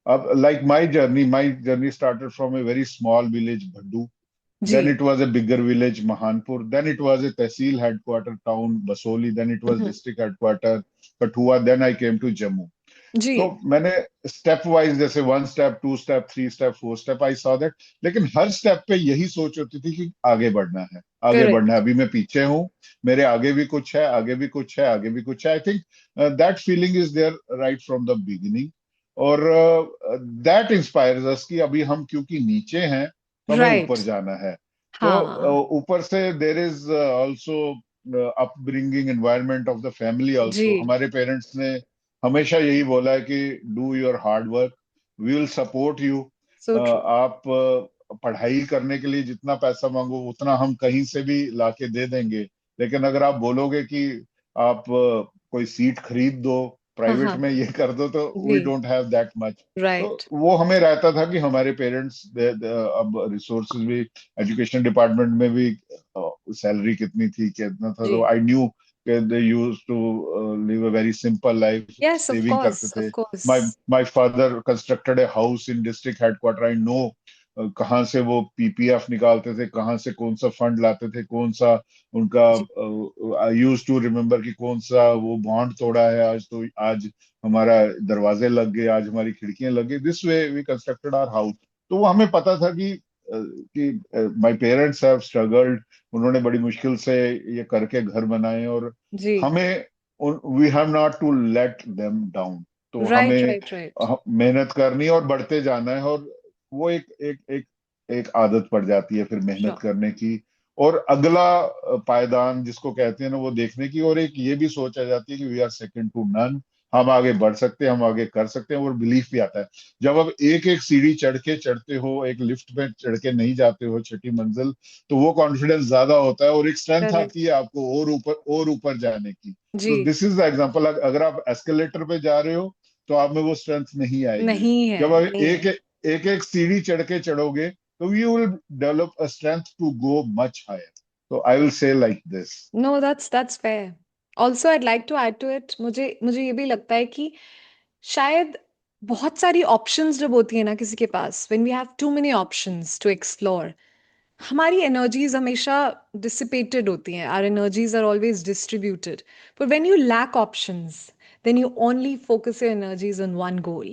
अब like my journey started from a very small village Bhaddu. Then जी. it was a bigger village, Mahanpur. Then it was a Tehsil headquarter town, Basoli. Then it was Mhm. district headquarter, Kathua. Then I came to Jammu. जी. तो मैंने step wise, जैसे 1 step, 2 step, 3 step, 4 step, I saw that. लेकिन हर step पे यही सोच होती थी कि आगे बढ़ना है, आगे Correct. बढ़ना है. अभी मैं पीछे हूँ, मेरे आगे भी कुछ है, आगे भी कुछ है, आगे भी कुछ है. I think that feeling is there right from the beginning. और दैट इंस्पायर्स अस कि अभी हम क्योंकि नीचे हैं तो हमें Right. ऊपर जाना है. तो हाँ. ऊपर से there is also upbringing environment of the family जी. ऑल्सो. हमारे पेरेंट्स ने हमेशा यही बोला है कि do your hard work, we will support you. So true. आप पढ़ाई करने के लिए जितना पैसा मांगो उतना हम कहीं से भी लाके दे देंगे. लेकिन अगर आप बोलोगे कि आप कोई सीट खरीद दो, प्राइवेट हाँ. में ये कर दो, तो we ji. Don't have that much. तो Right. वो हमें रहता था कि हमारे पेरेंट्स, अब रिसोर्सेज भी, एजुकेशन डिपार्टमेंट में भी सैलरी कितनी थी, कितना था. तो जी. I knew they used to live a very simple life, Yes, of saving करते course, थे. of course. My father constructed a house in district headquarter. I know कहाँ से वो पीपीएफ निकालते थे, कहाँ से कौन सा फंड लाते थे, कौन सा उनका. जी. आई यूज टू रिमेम्बर कि कौन सा वो बॉन्ड तोड़ा है आज, तो आज हमारा दरवाजे लग गए, आज हमारी खिड़कियां लग गई. This way we constructed our house. तो वो हमें पता था कि माय पेरेंट्स हैव स्ट्रगल्ड. उन्होंने बड़ी मुश्किल से ये करके घर बनाए, और जी. हमें, we have not to let them down. तो Right, हमें right, right. मेहनत करनी और बढ़ते जाना है. और वो एक आदत पड़ जाती है फिर मेहनत Sure. करने की, और अगला पायदान जिसको कहते हैं ना, वो देखने की. और एक ये भी सोच आ जाती है कि we are second to none, हम आगे बढ़ सकते हैं, हम आगे कर सकते हैं. और बिलीफ भी आता है. जब आप एक एक सीढ़ी चढ़ते हो, एक लिफ्ट में चढ़ के नहीं जाते हो छठी मंजिल, तो वो कॉन्फिडेंस ज्यादा होता है, और एक स्ट्रेंथ Correct. आती है आपको और ऊपर जाने की. जी. तो दिस इज द एग्जांपल. अगर आप एस्केलेटर पे जा रहे हो तो आप में वो स्ट्रेंथ नहीं आएगी. नहीं है, जब आप नहीं है. एक सीढ़ी चढ़ोगे, तो you will develop a strength to go much higher. तो I will say like this. No, that's fair. Also, I'd like to add to it. मुझे ये भी लगता है कि शायद बहुत सारी ऑप्शंस जब होती है ना किसी के पास, when we have too many options to explore, हमारी एनर्जीज हमेशा डिसिपेटेड होती हैं. Our energies are always distributed. But when you lack options, then you only focus your energies on one goal.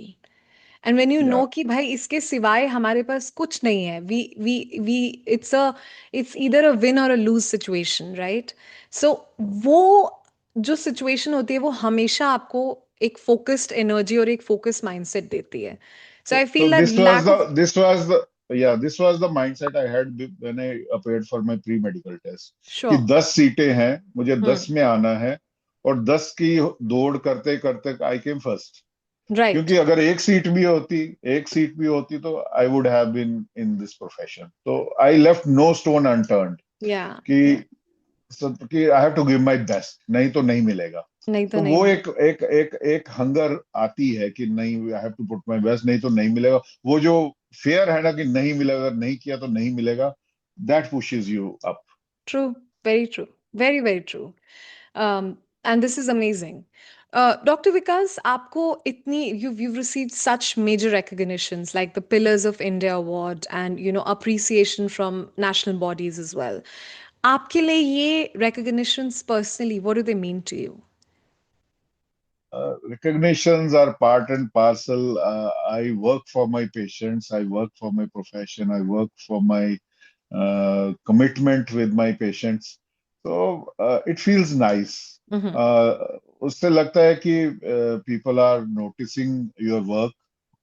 And when you Yeah. Know कि भाई इसके सिवाय हमारे पास कुछ नहीं है, we it's either a win or a lose situation, right? So वो जो सिचुएशन होती है वो हमेशा आपको एक फोकस्ड एनर्जी और एक फोकस्ड माइंडसेट देती है. So I So feel that lack of this was the mindset I had when I appeared for my pre-medical test. कि श्योर. 10 सीटें हैं, मुझे 10 में आना है, और 10 की दौड़ करते करते आई केम फर्स्ट. राइट. क्योंकि अगर एक सीट भी होती तो I would have been in this profession. तो I left no stone unturned या कि I have to give my best, नहीं तो नहीं मिलेगा. नहीं तो तो नहीं. वो एक हंगर आती है कि नहीं, I have to put my best, नहीं तो नहीं मिलेगा. वो जो फेयर है ना कि नहीं मिलेगा, अगर नहीं किया तो नहीं मिलेगा, that pushes you up. True, very true, very, very true. And this is amazing. Dr. Vikas, आपको इतनी you've received such major recognitions like the Pillars of India Award and appreciation from national bodies as well. आपके लिए ये recognitions personally, what do they mean to you? Recognitions are part and parcel. I work for my patients, I work for my profession, I work for my commitment with my patients. So it feels nice. Mm-hmm. उससे लगता है कि people are noticing your work.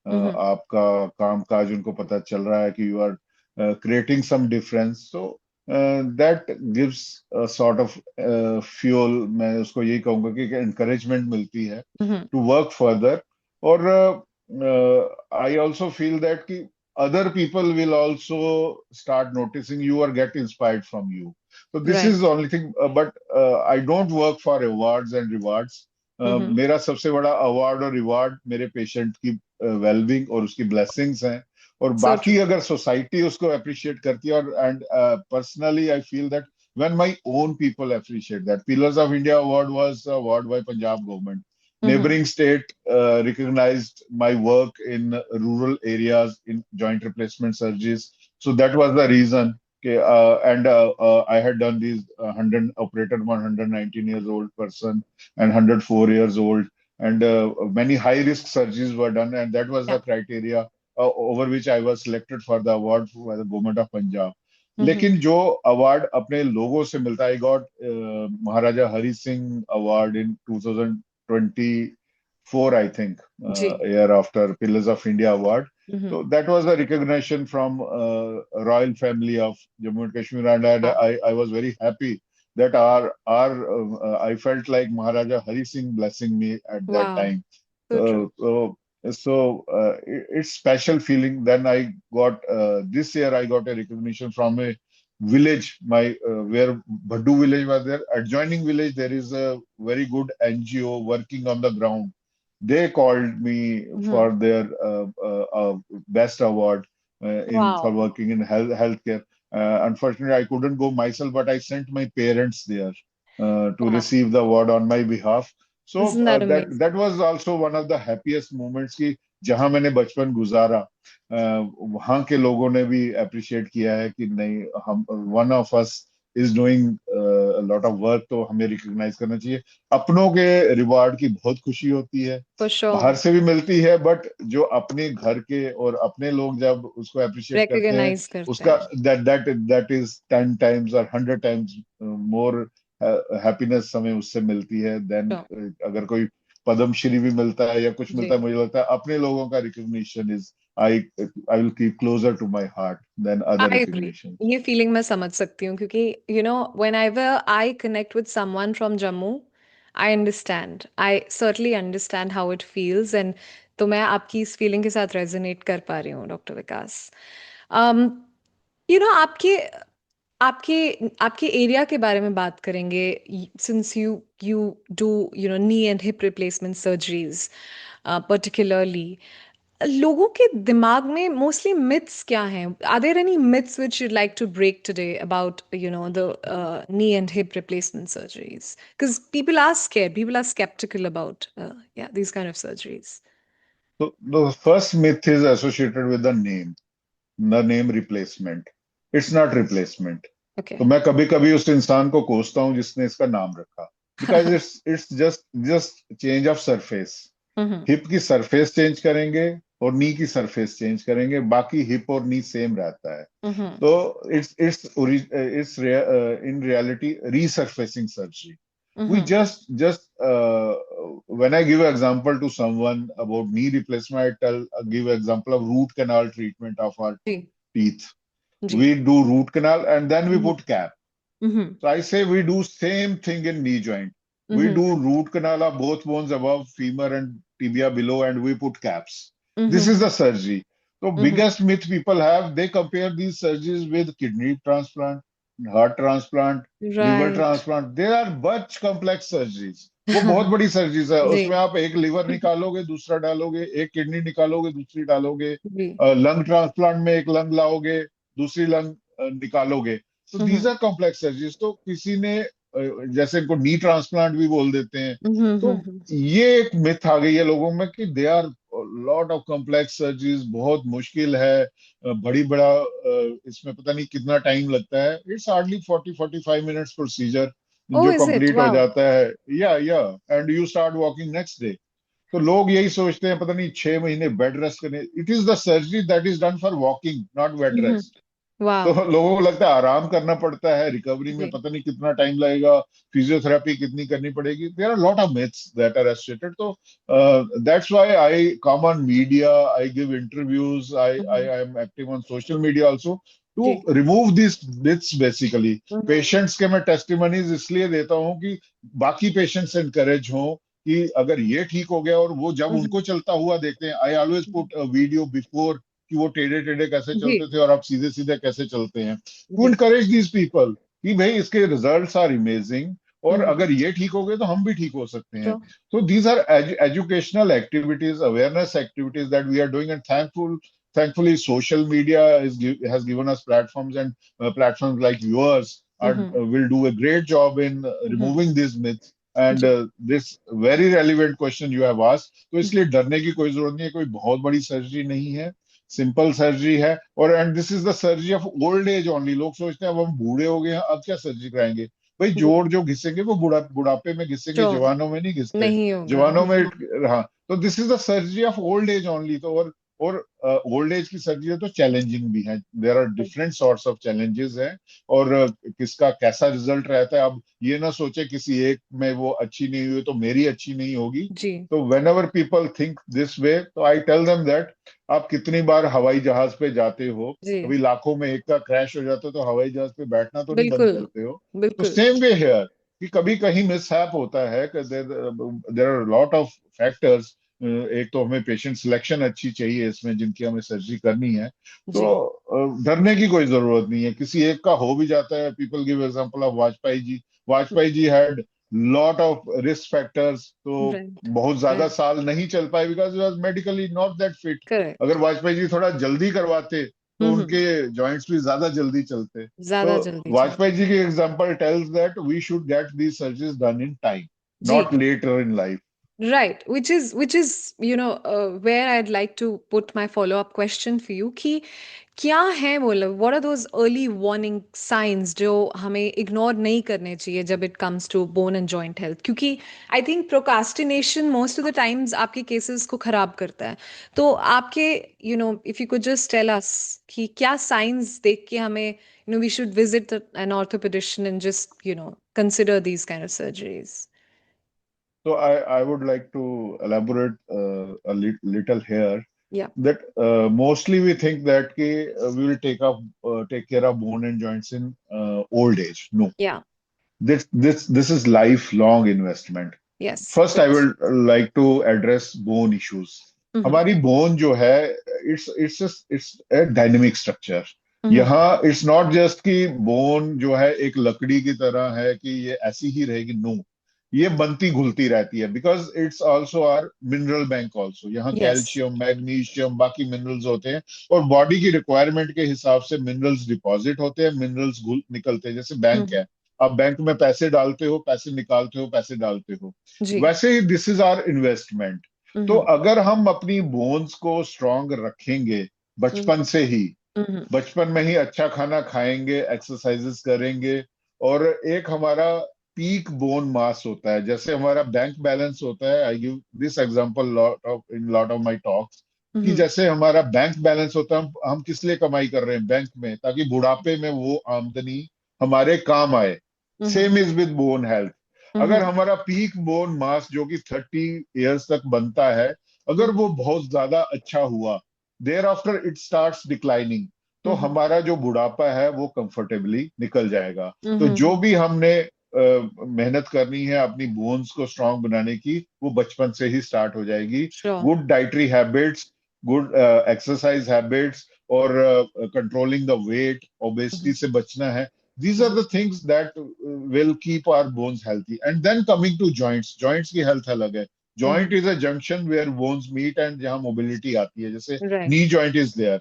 Mm-hmm. आपका काम काज उनको पता चल रहा है कि you are creating some difference. So that gives a sort of fuel. मैं उसको यही कहूंगा कि encouragement मिलती है Mm-hmm. to work further. और I also feel that कि other people will also start noticing you or get inspired from you. So this Right. is the only thing. But I don't work for awards and rewards. Mm-hmm. मेरा सबसे बड़ा award और reward मेरे patient की wellbeing और उसकी blessings हैं और So बाकी true. अगर सोसाइटी उसको अप्रिशिएट करती है और and personally I feel that when my own people appreciate that. Pillars of India award was award by Punjab government. Mm-hmm. Neighboring state recognized my work in rural areas in joint replacement surgeries. So that was the reason. Okay, I had done these 100 operated 119 years old person and 104 years old, and many high risk surgeries were done, and that was the Yeah. criteria over which I was selected for the award by the government of Punjab. Mm-hmm. लेकिन जो award अपने लोगों से मिलता है, I got Maharaja Hari Singh award in 2024 I think, जी. year after Pillars of India award. Mm-hmm. So that was a recognition from royal family of Jammu and Kashmir, and I was very happy that I felt like Maharaja Hari Singh blessing me at that Wow. time. So true. It's special feeling. Then I got this year I got a recognition from a village, where Bhaddu village was there. Adjoining village there is a very good NGO working on the ground. They called me Mm-hmm. for their best award Wow. for working in healthcare. Unfortunately, I couldn't go myself, but I sent my parents there to Wow. receive the award on my behalf. So Isn't that amazing? that was also one of the happiest moments कि जहां मैंने बचपन गुजारा वहां के लोगों ने भी अप्रिशिएट किया है कि नहीं, हम one of us is doing lot of work, तो हमें रिकॉग्नाइज करना चाहिए. अपनों के रिवार्ड की बहुत खुशी होती है, For sure. बाहर से भी मिलती है, बट जो अपने घर के और अपने लोग जब उसको अप्रिशिएट करते हैं, Recognize करते उसका हैं. that is 10 times or 100 times more happiness हमें उससे मिलती है. देन अगर कोई पद्मश्री भी मिलता है या कुछ मिलता है, मुझे लगता है अपने लोगों का recognition is I will keep closer to my heart than other I agree. recognition. ये feeling मैं समझ सकती हूँ क्योंकि whenever I connect with someone from Jammu, I understand. I certainly understand how it feels, and तो मैं आपकी इस feeling के साथ resonate कर पा रही हूँ, Dr. Vikas. आपके आपके आपके एरिया के बारे में बात करेंगे. Since you do knee and hip replacement surgeries, particularly. लोगों के दिमाग में mostly myths क्या हैं? Are there any myths which you'd like to break today about the knee and hip replacement surgeries? Because people are scared, people are skeptical about these kind of surgeries. So the first myth is associated with the name replacement. It's not replacement. Okay. तो मैं कभी कभी उस इंसान को कोसता हूँ जिसने इसका नाम रखा, because it's just change of surface. Hip की सरफेस चेंज करेंगे और नी की सरफेस चेंज करेंगे, बाकी हिप और नी सेम रहता है. तो it's in reality resurfacing surgery. We just when I give an example to someone about knee replacement, I give example of root canal treatment of our teeth. We do root canal and then we put cap. So I say we do same thing in knee joint. We do root canal of both bones above femur and tibia below, and we put caps. This is the surgery. So biggest myth people have, they compare these surgeries with kidney transplant, heart transplant, liver transplant. They are much complex surgeries. वो बहुत बड़ी surgeries है. उसमें आप एक liver निकालोगे, दूसरा डालोगे, एक किडनी निकालोगे, दूसरी डालोगे, लंग ट्रांसप्लांट में एक लंग लाओगे, दूसरी लंग निकालोगे. So these are complex surgeries. तो किसी ने जैसे इनको नी ट्रांसप्लांट भी बोल देते हैं। तो ये एक मिथ आ गई है लोगों में कि they are lot of complex surgeries, बहुत मुश्किल है, बड़ी बड़ा इसमें पता नहीं कितना टाइम लगता है। It's hardly 40-45 minutes procedure Oh, जो is it? कंप्लीट हो Wow. जाता है। या and you start walking next day. तो लोग यही सोचते हैं पता नहीं 6 महीने बेड रेस्ट करने। It is the surgery that is done for walking, not bed rest. तो Wow. लोगों को लगता है आराम करना पड़ता है, रिकवरी में जी। पता नहीं कितना टाइम लगेगा, फिजियोथेरेपी कितनी करनी पड़ेगी। There are lot of myths that are stated. तो that's why I come on media, I give interviews, I am active on social media also to जी। Remove this myths basically. Hmm. Patients के मैं testimonies इसलिए देता हूँ कि बाकी patients encourage हों कि अगर ये ठीक हो गया और वो जब उनको चलता हुआ देखते हैं। I always put a video before कि वो टेढ़े टेढ़े कैसे जी। चलते थे और आप सीधे सीधे कैसे चलते हैं, टू जी। इनकरेज दीज पीपल कि भाई इसके रिजल्ट्स आर इमेजिंग, और हम्म। अगर ये ठीक हो गए तो हम भी ठीक हो सकते हैं। Sure. So these are educational activities, awareness activities that we are doing, and thankfully, social media has given us platforms, and platforms like yours will do a great job in removing these myths. And ji. this very relevant question you have asked, तो इसलिए डरने की कोई जरूरत नहीं है, कोई बहुत बड़ी सर्जरी नहीं है, सिंपल सर्जरी है। और and this is the surgery of old age only. लोग सोचते हैं अब हम बूढ़े हो गए हैं अब क्या सर्जरी कराएंगे। भाई जी। जोड़ जो घिसेंगे वो बुढ़ापे में घिसेंगे, Sure. जवानों में नहीं घिसते। नहीं होगा। जवानों में हाँ, तो this is the surgery of old age only. तो और ओल्ड एज की सर्जरी तो चैलेंजिंग भी है, there are different sorts of challenges हैं, और किसका कैसा रिजल्ट रहता है। अब ये ना सोचे किसी एक में वो अच्छी नहीं हुई तो मेरी अच्छी नहीं होगी। जी। तो when ever people think this way, तो आई टेल देम दैट आप कितनी बार हवाई जहाज पे जाते हो, जी। कभी लाखों में एक का क्रैश हो जाता है तो हवाई जहाज पे बैठना तो नहीं बंद बिल्कुल। करते हो। तो बिल्कुल। सेम वे हेयर कि कभी कहीं मिसहैप होता है, there are lot of factors. एक तो हमें पेशेंट सिलेक्शन अच्छी चाहिए इसमें जिनकी हमें सर्जरी करनी है। तो जी। डरने की कोई जरूरत नहीं है, किसी एक का हो भी जाता है। People give example of Vajpayee ji. Vajpayee ji had lot of risk factors, तो राइट। बहुत ज्यादा राइट। साल नहीं चल पाए because was medically not that fit. Correct. अगर वाजपेयी जी थोड़ा जल्दी करवाते तो उनके जॉइंट्स भी ज्यादा जल्दी चलते। तो ज्यादा जल्दी चल। वाजपेयी जी की example tells that we should get these surgeries done in time, जी। not later in life. Right, which is where I'd like to put my follow-up question for you कि क्या है मतलब what are those early warning signs जो हमें ignore नहीं करने चाहिए जब it comes to bone and joint health, क्योंकि I think procrastination most of the times आपके cases को खराब करता है। तो आपके if you could just tell us कि क्या signs देख के हमें we should visit an orthopedician and just consider these kind of surgeries. So I would like to elaborate a little here. Yeah. That mostly we think that we will take care of bone and joints in old age. No, Yeah. this is lifelong investment. Yes. First, I Yes. will like to address bone issues. हमारी bone जो है it's a dynamic structure. यहाँ it's not just कि bone जो है एक लकड़ी की तरह है कि ये ऐसी ही रहेगी। नो, ये बनती घुलती रहती है because it's also our mineral bank also. यहाँ Yes. कैल्शियम, मैग्नीशियम, बाकी मिनरल्स होते हैं, और बॉडी की रिक्वायरमेंट के हिसाब से मिनरल्स डिपॉजिट होते हैं, मिनरल्स निकलते हैं। जैसे बैंक है, आप बैंक में पैसे डालते हो, पैसे निकालते हो, पैसे डालते हो, जी। वैसे ही दिस इज आवर इन्वेस्टमेंट। तो अगर हम अपनी बोन्स को स्ट्रांग रखेंगे बचपन से ही, बचपन में ही अच्छा खाना खाएंगे, एक्सरसाइजेस करेंगे, और एक हमारा पीक बोन मास होता है, जैसे हमारा बैंक बैलेंस होता है। I give this example lot of my talks कि जैसे हमारा बैंक बैलेंस होता है, हम किस लिए कमाई कर रहे हैं बैंक में, ताकि बुढ़ापे में वो आमदनी हमारे काम आए। Same is with bone health. अगर हमारा पीक बोन मास जो कि 30 इयर्स तक बनता है, अगर वो बहुत ज्यादा अच्छा हुआ, thereafter it starts declining, तो हमारा जो बुढ़ापा है वो कंफर्टेबली निकल जाएगा। तो जो भी हमने मेहनत करनी है अपनी बोन्स को स्ट्रांग बनाने की, वो बचपन से ही स्टार्ट हो जाएगी। Good dietary habits, good exercise habits, और कंट्रोलिंग द वेट, ओबेसिटी से बचना है। These are the things that will keep our bones healthy. And then coming to joints, joints की health अलग है। Joint is a junction where bones meet and जहाँ mobility आती है, जैसे Right. knee joint is there.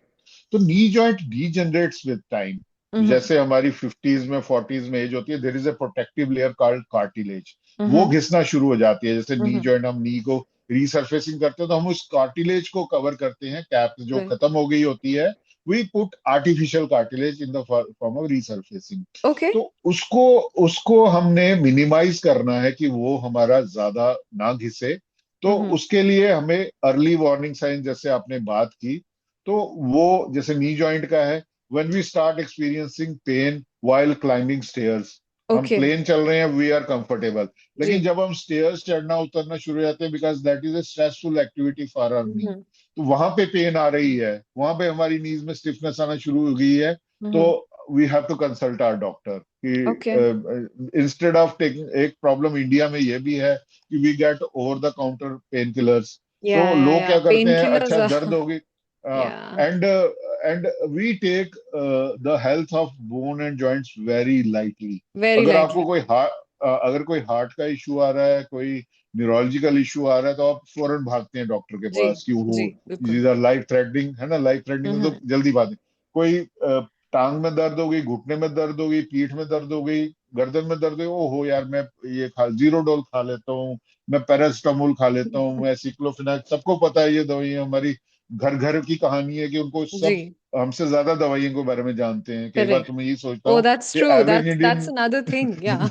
तो knee joint degenerates with time. जैसे हमारी 50s में 40s में एज होती है, there is a protective layer called cartilage, वो Mhm. घिसना शुरू हो जाती है। जैसे नी Mhm. जॉइंट, हम नी को रीसर्फेसिंग करते हैं तो हम उस कार्टिलेज को कवर करते हैं, कैप जो Right. खत्म हो गई होती है, we put artificial cartilage in the form of resurfacing. Okay. तो उसको उसको हमने मिनिमाइज करना है कि वो हमारा ज्यादा ना घिसे। तो Mhm. उसके लिए हमें अर्ली वार्निंग साइन, जैसे आपने बात की, तो वो जैसे नी जॉइंट का है, when we start experiencing pain while climbing stairs, हम Okay. प्लेन चल रहे हैं, वी आर कंफर्टेबल, जी. लेकिन जब हम स्टेयर्स चढ़ना उतरना शुरू हो जाते हैं, because that is a stressful activity for our knee, Mhm. तो वहां पे पेन आ रही है, वहां पे हमारी नीज में स्टिफनेस आना शुरू हो गई है, तो Mhm. We have to consult our doctor Okay. कि इंस्टेड ऑफ टेकिंग, एक प्रॉब्लम इंडिया में ये भी है कि we get over the counter pain killers. तो Yeah, yeah, लोग क्या yeah. करते हैं, Painkillers अच्छा are, दर्द होगी, yeah, and we take the health of bone and joints very lightly. very अगर आपको lightly. कोई अगर कोई हार्ट का इशू आ रहा है, कोई न्यूरोलॉजिकल इशू आ रहा है, तो आप फौरन भागते हैं डॉक्टर के जी, पास कि वो जी, बिल्कुल. लाइफ थ्रेटनिंग है ना, लाइफ थ्रेटनिंग तो Mhm. जल्दी भागते। कोई टांग में दर्द हो गई, घुटने में दर्द हो गई, पीठ में दर्द हो गई, गर्दन में दर्द हो गई, ओहो यार मैं ये खा जीरो डोल खा लेता हूँ, मैं पैरासिटामोल खा लेता हूँ, मैं सिक्लोफिनाक, सबको पता है ये दवाई हमारी घर घर की कहानी है कि उनको जी, सब हमसे ज्यादा दवाइयों के बारे में जानते हैं। कई बार तो correct. मैं ये सोचता Oh, हूँ that's कि true. Average That's Indian another thing. Yeah,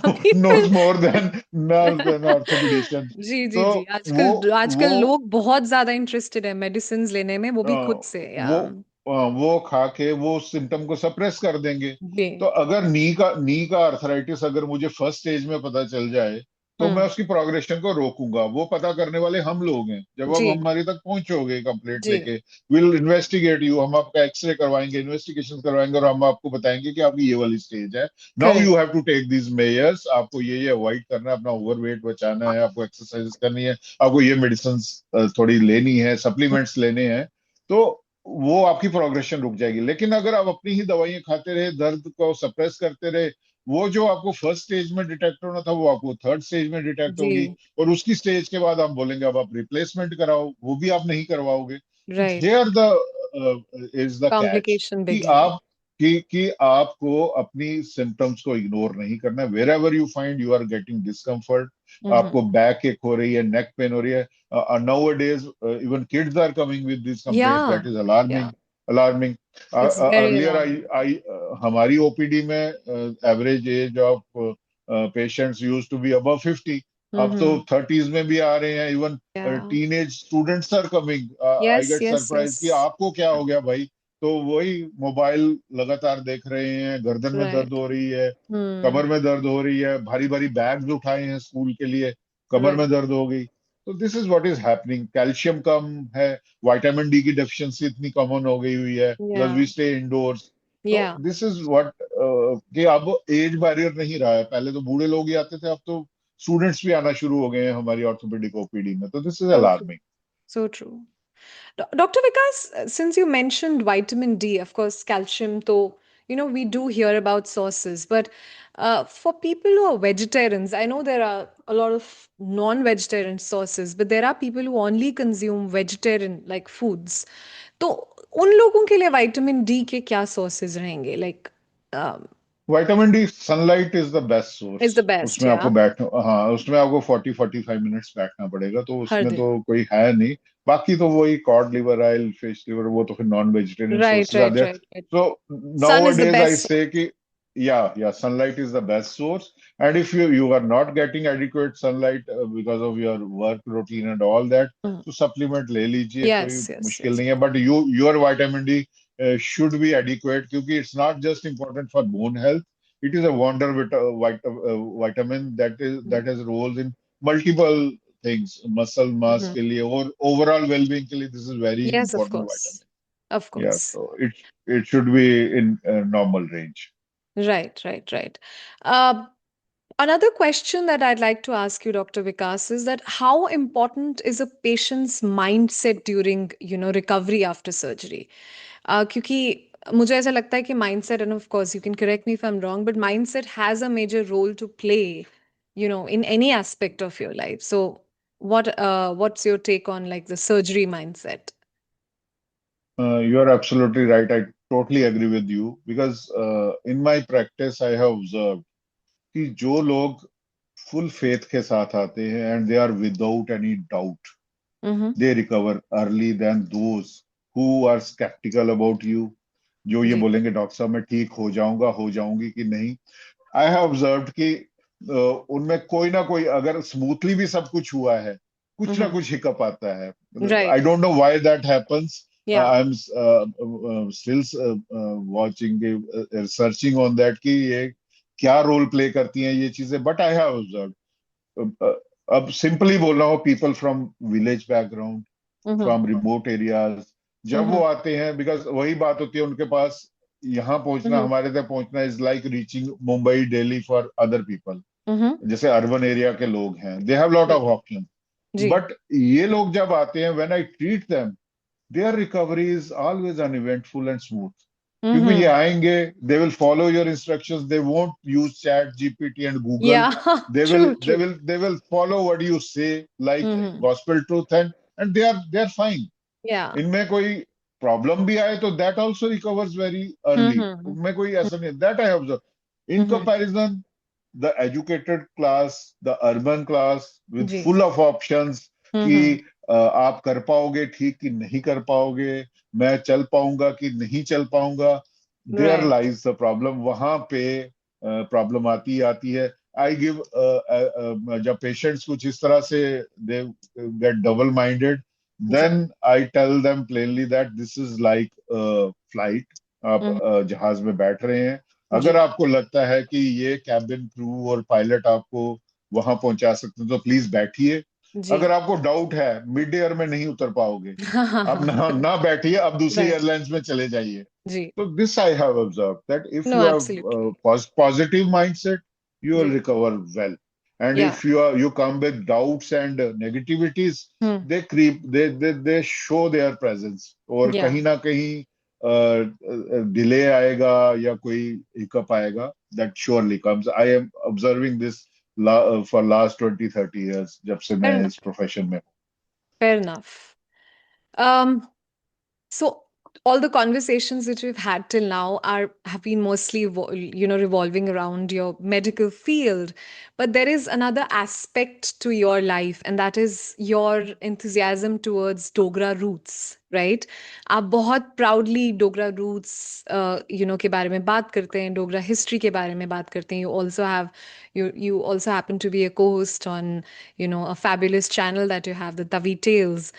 knows people. more than nurse than orthopedician। जी, जी, तो जी. वो आजकल वो लोग बहुत ज्यादा इंटरेस्टेड है मेडिसिन लेने में, वो अ, भी खुद से. वो Yeah. वो खा के वो सिम्टम को सप्रेस कर देंगे। जी. तो अगर नी का अर्थराइटिस अगर मुझे फर्स्ट स्टेज में पता चल जाए, तो मैं हम्म. उसकी प्रोग्रेशन को रोकूंगा। वो पता करने वाले हम लोग हैं। जब आप जी, हमारे तक पहुंचोगे कंप्लेंट जी. लेके, विल इन्वेस्टिगेट यू, हम आपका एक्सरे करवाएंगे, इन्वेस्टिगेशन करवाएंगे, और हम आपको बताएंगे कि आपकी ये वाली स्टेज है, now correct. You have to take this measures, आपको ये अवॉइड करना है, अपना ओवरवेट बचाना है, आपको एक्सरसाइज करनी है, आपको ये मेडिसिन थोड़ी लेनी है, सप्लीमेंट्स लेने हैं। तो वो आपकी प्रोग्रेशन रुक जाएगी। लेकिन अगर आप अपनी ही दवाइयां खाते रहे, दर्द को सप्रेस करते रहे, वो जो आपको फर्स्ट स्टेज में डिटेक्ट होना था, वो आपको थर्ड स्टेज में डिटेक्ट जी, होगी, और उसकी स्टेज के बाद हम बोलेंगे अब आप रिप्लेसमेंट कराओ, वो भी आप नहीं करवाओगे। Right. Here the is the catch complication कि बिगिन. आप कि आपको अपनी सिम्टम्स को इग्नोर नहीं करना है। Wherever you find you are getting discomfort, hmm. आपको बैक एक हो रही है, नेक पेन हो रही है, nowadays even kids are coming with these complaints, Yeah, that is yeah. alarming। It's very Earlier alarming. हमारी ओपीडी में average age of patients used to be above 50। अब तो Mm-hmm. 30s में भी आ रहे हैं, even Yeah. Teenage students are coming. I Yes, get yes, surprise कि yes. आपको क्या हो गया भाई। तो वही मोबाइल लगातार देख रहे हैं, गर्दन में दर्द Right. हो रही है, Hmm. कमर में दर्द हो रही है, भारी भारी बैग्स उठाए हैं स्कूल के लिए, कमर Right. में दर्द हो गई। तो this is what is happening. Calcium कम है, विटामिन डी की डेफिशिएंसी इतनी कॉमन हो गई हुई है, plus Yeah. We stay indoors. तो Yeah. दिस इज व्हाट कि अब एज बैरियर नहीं रहा है। पहले तो बूढ़े लोग ही आते थे, अब तो स्टूडेंट्स भी आना शुरू हो गए हैं हमारी ऑर्थोपेडिक ओपीडी में। तो this is So true. Alarming. So true. Dr. Vikas, since you mentioned vitamin D, of course, calcium, though, we do hear about sources, but for people who are vegetarians, I know there are a lot of non-vegetarian sources, but there are people who only consume vegetarian like foods. तो उन लोगों के लिए vitamin D के क्या sources रहेंगे like vitamin D, sunlight is the best source. Is the best उसमें या आपको बैठ हाँ उसमें आपको 40-45 मिनट्स बैठना पड़ेगा, तो हर उसमें दिन तो कोई है नहीं। बाकी तो वही cod liver oil, fish liver, वो तो फिर non vegetarian right sources are right there. Right right so sun is the nowadays I best say कि yeah, sunlight is the best source। and if you are not getting adequate sunlight because of your work routine and all that, तो supplement ले लीजिए, yes कोई yes मुश्किल yes नहीं है। but your vitamin D should be adequate, क्योंकि it's not just important for bone health, it is a vitamin that has roles in multiple things, muscle mass के लिए और overall well-being के लिए this is very yes important vitamin। Of yeah, course so it should be in normal range। Right right right Another question that I'd like to ask you, Dr. Vikas, is that how important is a patient's mindset during, recovery after surgery? क्योंकि मुझे ऐसा लगता है कि mindset, and of course you can correct me if I'm wrong, but mindset has a major role to play, in any aspect of your life. So what's your take on like the surgery mindset? You are absolutely right। totally agree with you because in my practice I have observed कि जो लोग full faith के साथ आते हैं and they are without any doubt, Mm-hmm. they recover early than those who are skeptical about you, जो ये जी. बोलेंगे डॉक्टर साहब मैं ठीक हो जाऊंगा हो जाऊंगी कि नहीं. आई हैव ऑब्जर्व्ड कि उनमें कोई ना कोई अगर स्मूथली भी सब कुछ हुआ है कुछ ना Mm-hmm. कुछ हिकअप आता है. Right. I don't know why that happens. Yeah. I am still watching researching on that कि ये क्या रोल प्ले करती हैं ये चीजें. बट आई हैव ऑब्जर्व्ड, अब सिंपली बोल रहा हूँ, people from village background, Mm-hmm. From remote areas, जब वो आते हैं, बिकॉज वही बात होती है उनके पास यहाँ पहुंचना, Mm-hmm. हमारे तक पहुंचना is like reaching Mumbai Delhi for other people. Mm-hmm. जैसे अर्बन एरिया के लोग हैं, they have lot of option. जी. बट ये लोग जब आते हैं, when I treat them, their recovery is always uneventful and smooth. क्योंकि ये आएंगे, they will follow your instructions, they won't use chat GPT and Google. Yeah. they True, will true. they will follow what you say like Mhm. gospel truth, and they are fine. Yeah. इनमें कोई problem भी आए तो that also recovers very early. Mhm. उनमें कोई ऐसा नहीं. That I observe. In Mhm. Comparison, the educated class, the urban class with जी. full of options कि Mhm. आप कर पाओगे ठीक कि नहीं कर पाओगे, मैं चल पाऊंगा कि नहीं चल पाऊंगा, there Right. Lies the problem. वहां पे प्रॉब्लम आती है. आई गिव, जब पेशेंट्स कुछ इस तरह से they get double minded, then I tell them plainly that this is like flight. आप जहाज में बैठ रहे हैं, अगर आपको लगता है कि ये कैबिन क्रू और पायलट आपको वहां पहुंचा सकते हैं तो प्लीज बैठिए. जी. अगर आपको डाउट है, मिड एयर में नहीं उतर पाओगे, आप ना बैठिए, आप दूसरी Right. एयरलाइंस में चले जाइए. जी. So this I have observed, that if No, you have absolutely. positive mindset, you will ji. recover well. And Yeah. if you come with doubts and negativities, Hmm. they creep, they show their presence. और Yeah. कहीं ना कहीं delay आएगा या कोई hiccup आएगा, that surely comes. I am observing this for last 20-30 years, जब से Fair मैं enough. इस प्रोफेशन में. Fair enough. So all the conversations that we've had till now have been mostly revolving around your medical field, but there is another aspect to your life, and that is your enthusiasm towards Dogra roots, right? आप बहुत proudly Dogra roots के बारे में बात करते हैं, Dogra history के बारे में बात करते हैं. You also happen to be a co-host on a fabulous channel that you have, the Tavi Tales.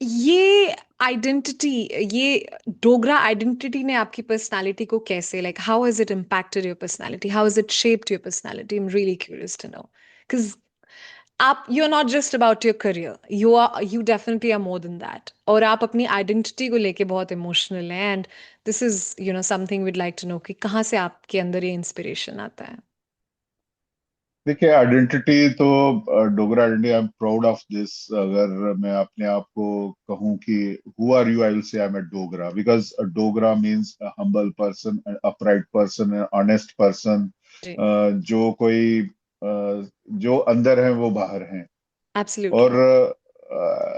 ये आइडेंटिटी, ये डोगरा आइडेंटिटी ने आपकी पर्सनालिटी को कैसे, like how has it impacted your personality, how has it shaped your personality? I'm really curious to know, because you're not just about your career, you definitely are more than that. और आप अपनी identity को लेके बहुत emotional हैं, and this is something we'd like to know कि कहाँ से आपके अंदर ये इंस्पिरेशन आता है. देखिए, आइडेंटिटी तो Dogra identity, I am proud of this. अगर मैं अपने आप को कहूं कि who are you, I will say I am a Dogra, because Dogra means a humble person, an upright person, an honest person. जी. जो अंदर है वो बाहर हैं. Absolutely.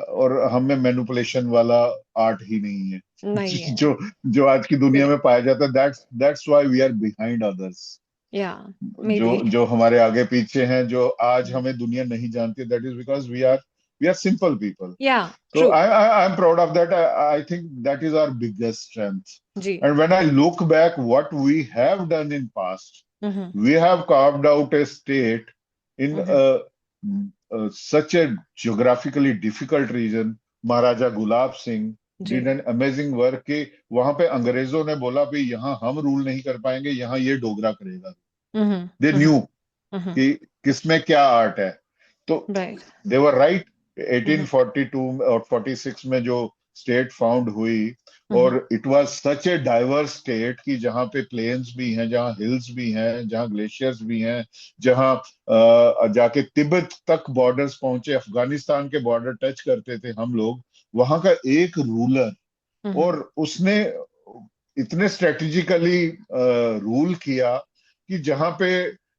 और हम में मैनिपुलेशन वाला आर्ट ही नहीं है. नहीं है. जो आज की दुनिया में पाया जाता है, that's why we are behind others. Yeah, maybe. जो हमारे आगे पीछे हैं, जो आज हमें दुनिया नहीं जानती, that is because we are simple people. Yeah, So true. I am proud of that. I think that is our biggest strength. जी. And when I look back what we have done in past, we have carved out a state in such a geographically difficult region. Maharaja Gulab Singh did an amazing work कि वहां पे अंग्रेजों ने बोला भी यहाँ हम रूल नहीं कर पाएंगे, यहाँ ये डोगरा करेगा. They knew कि किसमें क्या आर्ट है. तो they were right. 1842 और 46 में जो स्टेट फाउंड हुई, और it was such a diverse state कि जहाँ पे प्लेन्स भी हैं, जहाँ हिल्स भी हैं, जहाँ ग्लेशियर्स भी हैं, जहाँ जाके तिब्बत तक बॉर्डर्स पहुंचे, अफगानिस्तान के बॉर्डर टच करते थे हम लोग. वहां का एक रूलर, और उसने इतने स्ट्रेटेजिकली रूल किया कि जहाँ पे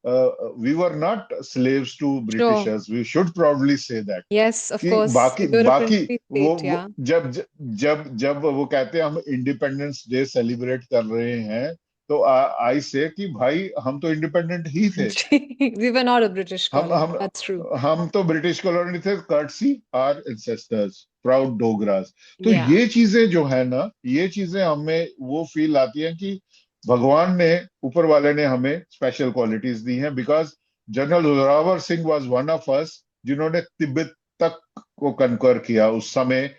we were not slaves to Sure. Britishers. We should probably say that. Yes, of कि course. बाकी You're a बाकी princely वो state, yeah. जब जब जब वो कहते हैं हम इंडिपेंडेंस डे सेलिब्रेट कर रहे हैं, तो आई से कि भाई हम तो इंडिपेंडेंट ही थे। We were not a British हम colony. हम That's true. हम तो ब्रिटिश कॉलोनी थे, कर्टसी आर एंसेस्टर्स, प्राउड डोगरास। तो Yeah. ये चीजें जो है ना, ये चीजें हमें वो फील आती हैं कि भगवान ने, ऊपर वाले ने हमें स्पेशल क्वालिटीज दी हैं, because general Zorawar Singh was one of us जिन्होंने तिब्बत तक को कन्कर किया उस समय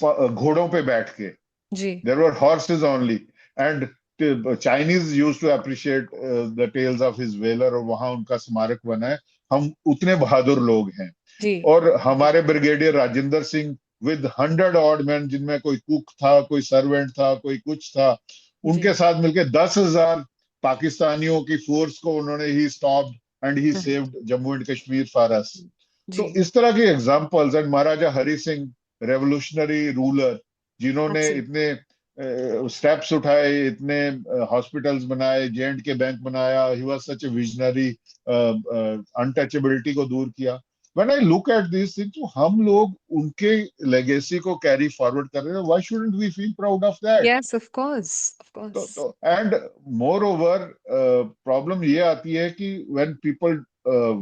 घोड़ों पे बैठ के। जी। There were horses only, and Chinese used to appreciate the tales of his valor, और वहां उनका स्मारक बना है। हम उतने बहादुर लोग हैं। जी। और हमारे brigadier Rajendra Singh with 100 odd man, जिनमें कोई कुक था, कोई सर्वेंट था, कोई कुछ था, उनके साथ मिलकर 10,000 पाकिस्तानियों की फोर्स को उन्होंने he stopped and he saved Jammu and Kashmir for us. तो इस तरह के examples, and Maharaja Hari Singh revolutionary ruler जिन्होंने इतने स्टेप्स उठाए, इतने हॉस्पिटल्स बनाए, J&K बैंक बनाया, he was such A visionary, untouchability को दूर किया। When I look at these things, तो हम लोग उनके लेगेसी को कैरी फॉरवर्ड कर रहे हैं। Why shouldn't we feel proud of that? Yes, of course, of course. And moreover, problem ये आती है कि when people,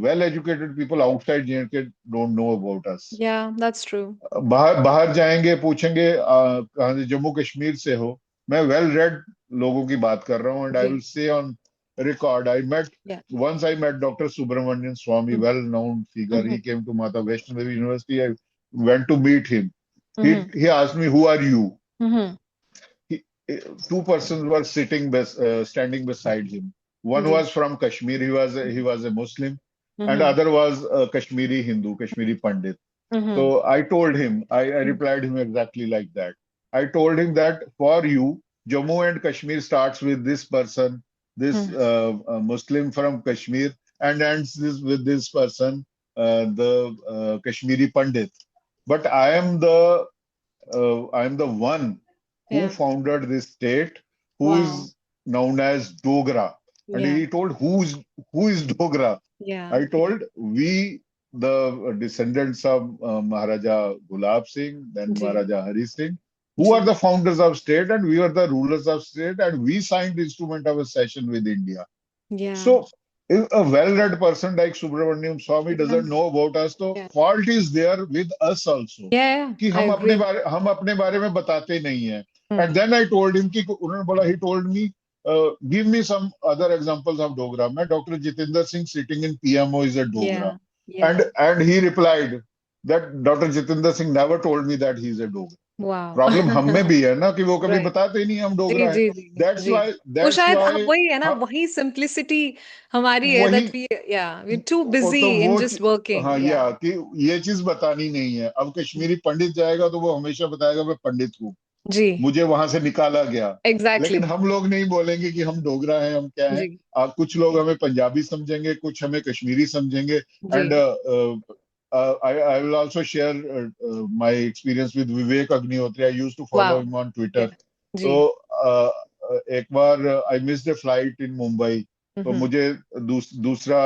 well-educated people outside J&K don't know about us. Yeah, that's true. बाहर जाएंगे, पूछेंगे कहाँ से, जम्मू कश्मीर से हो। मैं वेल रेड लोगों की बात कर रहा हूँ, एंड आई विल से on record, once I met Dr. Subramanian Swami, well-known figure. He came to Mata Vaishno Devi University. I went to meet him. He asked me, "Who are you?" Two persons were standing beside him. One was from Kashmir. He was a Muslim, and other was a Kashmiri Hindu, Kashmiri Pandit. So I told him, I replied him exactly like that. I told him that for you, Jammu and Kashmir starts with this person, this Muslim from Kashmir, and ends with this person, the Kashmiri Pandit. But I am the one who founded this state, who is known as Dogra. And he told, who is Dogra? I told, we, the descendants of Maharaja Gulab Singh, then Maharaja Hari Singh, who are the founders of state, and we are the rulers of state, and we signed instrument of accession with India. So if a well-read person like Subramanian Swami doesn't know about us, so fault is there with us also. कि हम अपने बारे में बताते नहीं हैं. And then I told him कि उन्होंने बोला, he told me, give me some other examples of Dogra. मैं Dr. Jitendra Singh sitting in PMO is a Dogra. And he replied that Dr. Jitendra Singh never told me that he is a Dogra. Problem हम में भी है ना कि वो कभी बताते ही नहीं हम डोगरा हैं। That's why वो शायद वही है ना, वही सिंप्लिसिटी हमारी है, that we're too busy in just working. हाँ, कि ये चीज बतानी नहीं है। अब कश्मीरी पंडित जाएगा तो वो हमेशा बताएगा मैं पंडित हूँ, मुझे वहां से निकाला गया। लेकिन हम लोग नहीं बोलेंगे कि हम डोगरा हैं, हम क्या हैं। कुछ लोग हमें पंजाबी समझेंगे, कुछ हमें कश्मीरी समझेंगे। And I will also share my experience with Vivek Agnihotri. I used to follow him on Twitter. So एक बार I missed a flight in Mumbai. तो मुझे दूसरा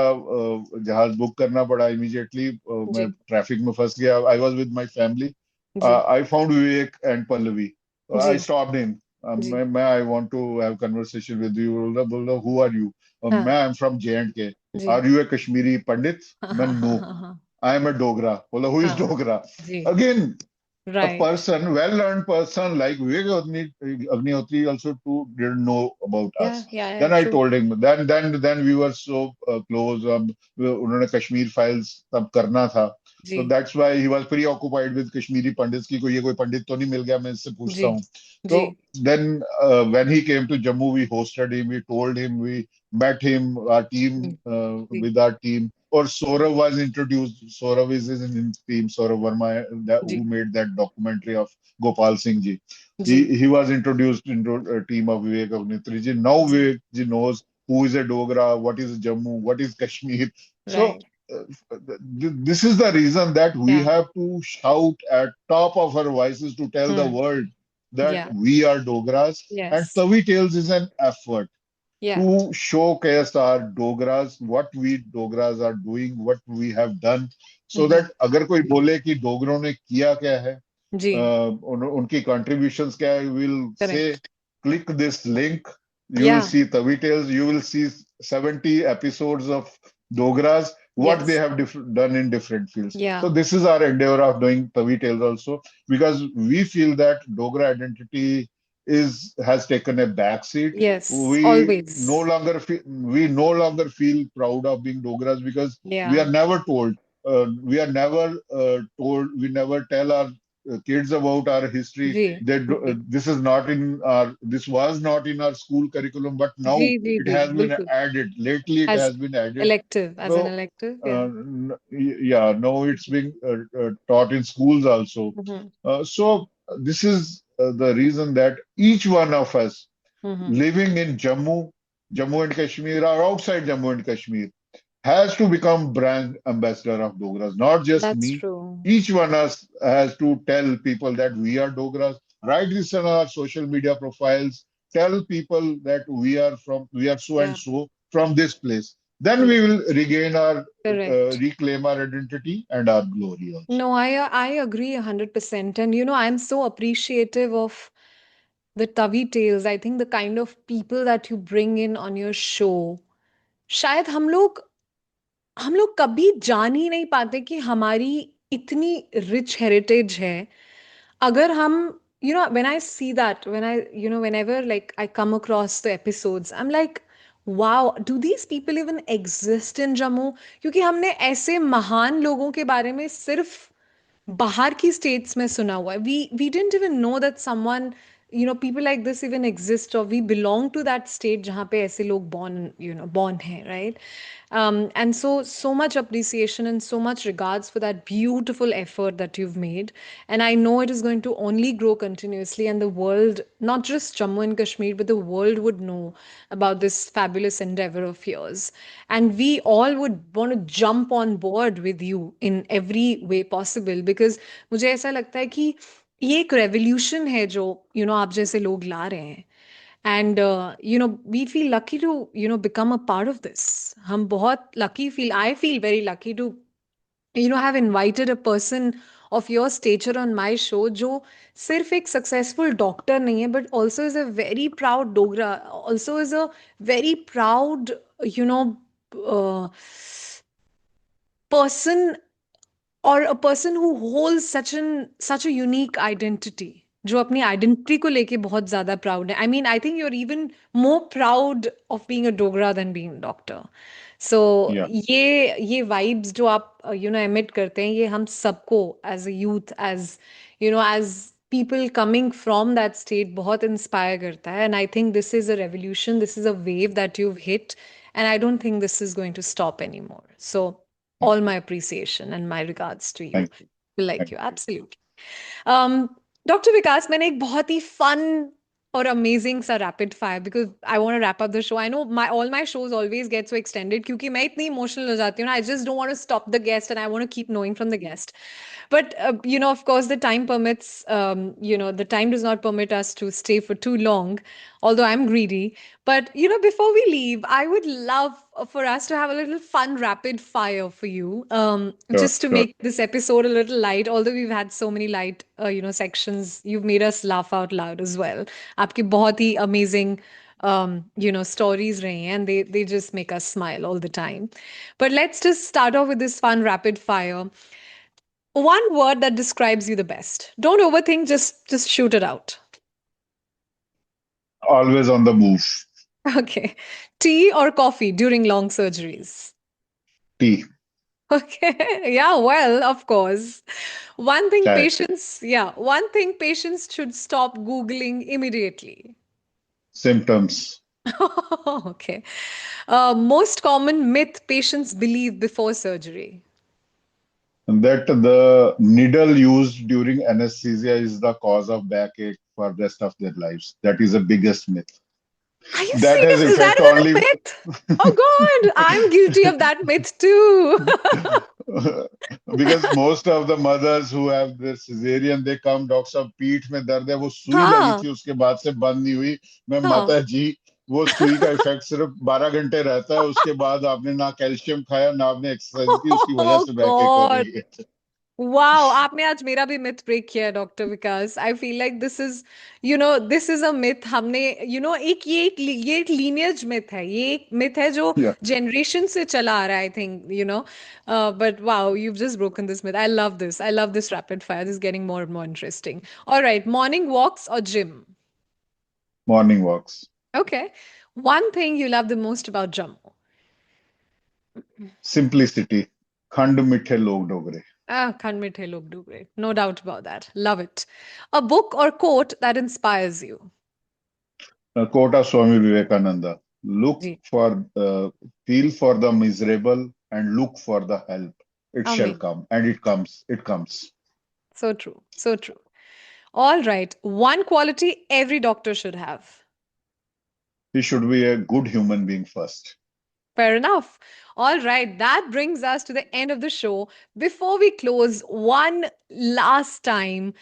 जहाज बुक करना पड़ा immediately. मैं ट्रैफिक में फंस गया. I was with my family. I found Vivek and Pallavi. I stopped him. I want to have conversation with you. बोला, who are you? I'm from J&K. Are you a Kashmiri Pandit? No. I am a Dogra. Bola, who is Dogra? Again, a person, well-learned person like Vivek Agnihotri also too didn't know about us. Then I told him. Then we were so close. उन्होंने Kashmir files तब करना था. So that's why he was preoccupied with Kashmiri Pandits कि कोई पंडित तो नहीं मिल गया, मैं इससे पूछता हूँ. So then when he came to Jammu, we hosted him. We told him, we met him, our team with our team. Or Saurav was introduced. Saurav is in his team. Saurav Verma, who made that documentary of Gopal Singh ji. He was introduced into a team of Vivek Agnihotri ji. Now Vivek ji knows who is a Dogra, what is Jammu, what is Kashmir. So this is the reason that we have to shout at top of our voices to tell the world that we are Dogras. And Tavi Tales is an effort. Yeah. to showcase our Dogras, what we Dogras are doing, what we have done, so that अगर कोई बोले कि डोगरों ने किया क्या है, जी. उनकी contributions क्या है, we'll say Correct. click this link, you will Yeah. see Tavi Tales, you will see 70 episodes of Dogras, what Yes. they have done in different fields. Yeah. So this is our endeavor of doing Tavi Tales also, because we feel that Dogra identity has taken a backseat. Yes. We Always. no longer feel proud of being Dogras, because we Yeah. are never told. We are never told. We never tell our kids about our history. Ji. This is not in our. This was not in our school curriculum, but now ji, ji, it ji, has been बिल्कुल. added. Lately, it As has been added. elective, as an So, elective, yeah. yeah, no, it's being taught in schools also. Mhm. So this is the reason that each one of us Mhm. living in Jammu and Kashmir, or outside Jammu and Kashmir, has to become brand ambassador of Dogras. Not just That's me. true. Each one of us has to tell people that we are Dogras. Write this on our social media profiles. Tell people that we are so Yeah. and so from this place. Then we will Correct. reclaim our identity and our glory also. No, I agree 100%. And I'm so appreciative of the Tavi Tales. I think the kind of people that you bring in on your show, शायद हम लोग कभी जान ही नहीं पाते कि हमारी इतनी रिच हेरिटेज है. अगर हम, when I see that, whenever like I come across the episodes, I'm like, wow, do these people even exist in Jammu? क्योंकि हमने ऐसे महान लोगों के बारे में सिर्फ बाहर की स्टेट्स में सुना हुआ है. We didn't even know that someone, people like this even exist, or we belong to that state जहाँ पे ऐसे लोग born हैं, right? And so much appreciation and so much regards for that beautiful effort that you've made. And I know it is going to only grow continuously, and the world, not just Jammu and Kashmir, but the world would know about this fabulous endeavor of yours. And we all would want to jump on board with you in every way possible, because मुझे ऐसा लगता है कि ये एक revolution है जो आप जैसे लोग ला रहे हैं. And we feel lucky to become a part of this. हम बहुत I feel very lucky to have invited a person of your stature on my show, जो सिर्फ एक successful doctor नहीं है, but also is a very proud Dogra, also is a very proud uh, person, or a person who holds such a unique identity, जो अपनी identity को लेके बहुत ज्यादा प्राउड है. I mean, I think you are even more proud of being a Dogra than being a doctor. So Yeah. ये vibes जो आप एमिट करते हैं, ये हम सबको as a youth, as people coming from that state बहुत इंस्पायर करता है. And I think this is a revolution, this is a wave that you've hit, and I don't think this is going to stop anymore. So all my appreciation and my regards to you. Thank you. Like Thank you, you. absolutely. Dr. Vikas, मैंने एक बहुत ही fun or amazing सा rapid fire, because I want to wrap up the show. I know all my shows always get so extended क्योंकि मैं इतनी emotional हो जाती हूँ. I just don't want to stop the guest, and I want to keep knowing from the guest. But of course, the time permits. The time does not permit us to stay for too long, although I'm greedy. But before we leave, I would love for us to have a little fun rapid fire for you, Sure, just to sure. make this episode a little light. Although we've had so many light, sections, you've made us laugh out loud as well. आपकी बहुत ही amazing stories rahe hain, and they just make us smile all the time. But let's just start off with this fun rapid fire. One word that describes you the best. Don't overthink, just shoot it out. Always on the move. Okay. Tea or coffee during long surgeries? Tea. Okay. Yeah, well, of course. One thing Chai. patients should stop Googling immediately. Symptoms. Okay. Most common myth patients believe before surgery. That the needle used during anesthesia is the cause of backache for the rest of their lives. That is the biggest myth. Are you That has serious? Is that effect even only. a myth? Oh God, I'm guilty of that myth too. Because most of the mothers who have the cesarean, they come, doctor साहब पीठ में दर्द है, वो सुई लगी हाँ, थी, उसके बाद से बंद नहीं हुई. मैं हाँ. माता जी वो सुई का इफेक्ट सिर्फ 12 घंटे रहता है, उसके बाद आपने ना कैल्शियम खाया ना आपने एक्सरसाइज की, उसकी वजह Oh से बैक एक हो God. रही है। Wow, आपने आज मेरा भी मिथ ब्रेक किया doctor Vikas. I feel like this is a myth. हमने ये एक लीनियज मिथ है. ये एक मिथ है जो Yeah. जनरेशन से चला आ रहा है. I think but wow, you've just broken this myth. I love this. I love this rapid fire. This is getting more and more interesting. All right, morning walks or gym? Morning walks. Okay. One thing you love the most about Jammu? Simplicity. खंड मीठे लोग डोगरे. Ah, Khan Mithe Log Dugre. No doubt about that. Love it. A book or quote that inspires you? Quote of Swami Vivekananda. Look Ji. for, feel for the miserable and look for the help. It shall Amen. come, and it comes. It comes. So true. So true. All right. One quality every doctor should have. He should be a good human being first. Fair enough. All right. That brings us to the end of the show. Before we close, one last time,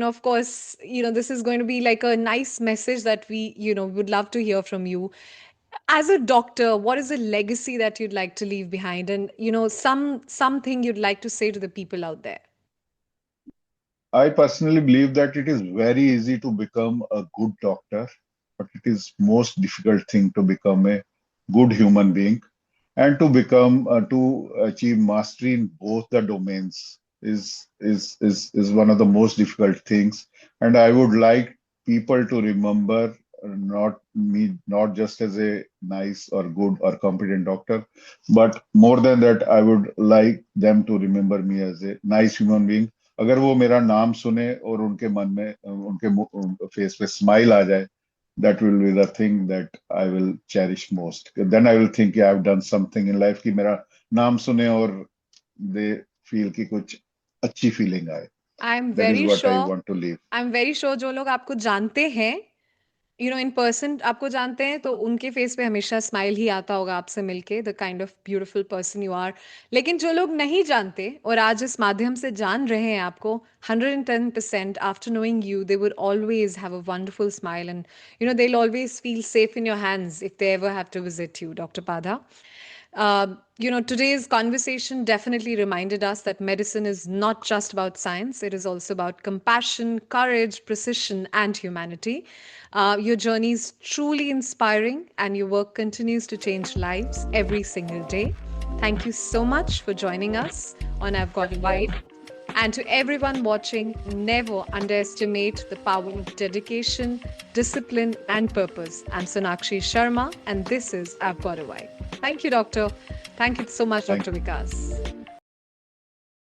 of course, this is going to be like a nice message that we, would love to hear from you. As a doctor, what is the legacy that you'd like to leave behind? And, something you'd like to say to the people out there. I personally believe that it is very easy to become a good doctor, but it is most difficult thing to become a good human being, and to achieve mastery in both the domains is one of the most difficult things. And I would like people to remember not me, not just as a nice or good or competent doctor, but more than that, I would like them to remember me as a nice human being. अगर वो मेरा नाम सुने और उनके मन में, उनके फेस पे स्माइल आ जाए, that will be the thing that I will cherish most. Then I will think, yeah, I've done something in life कि मेरा नाम सुने और they feel कि कुछ अच्छी feeling आए. I'm That is very what I sure. want to leave. I'm very sure जो लोग आपको जानते हैं, इन पर्सन आपको जानते हैं, तो उनके फेस पे हमेशा स्माइल ही आता होगा आपसे मिलके, the kind of beautiful person you are. लेकिन जो लोग नहीं जानते और आज इस माध्यम से जान रहे हैं आपको, 110% after knowing you, they would always have a wonderful smile and they will always feel safe in your hands if they ever have to visit you, doctor Padha. Today's conversation definitely reminded us that medicine is not just about science, it is also about compassion, courage, precision, and humanity. Your journey is truly inspiring, and your work continues to change lives every single day. Thank you so much for joining us on I've Got a Vibe. And to everyone watching, never underestimate the power of dedication, discipline, and purpose. I'm Sonakshi Sharma, and this is I've Got a Vibe. Thank you, Doctor. Thank you so much, Dr. Vikas.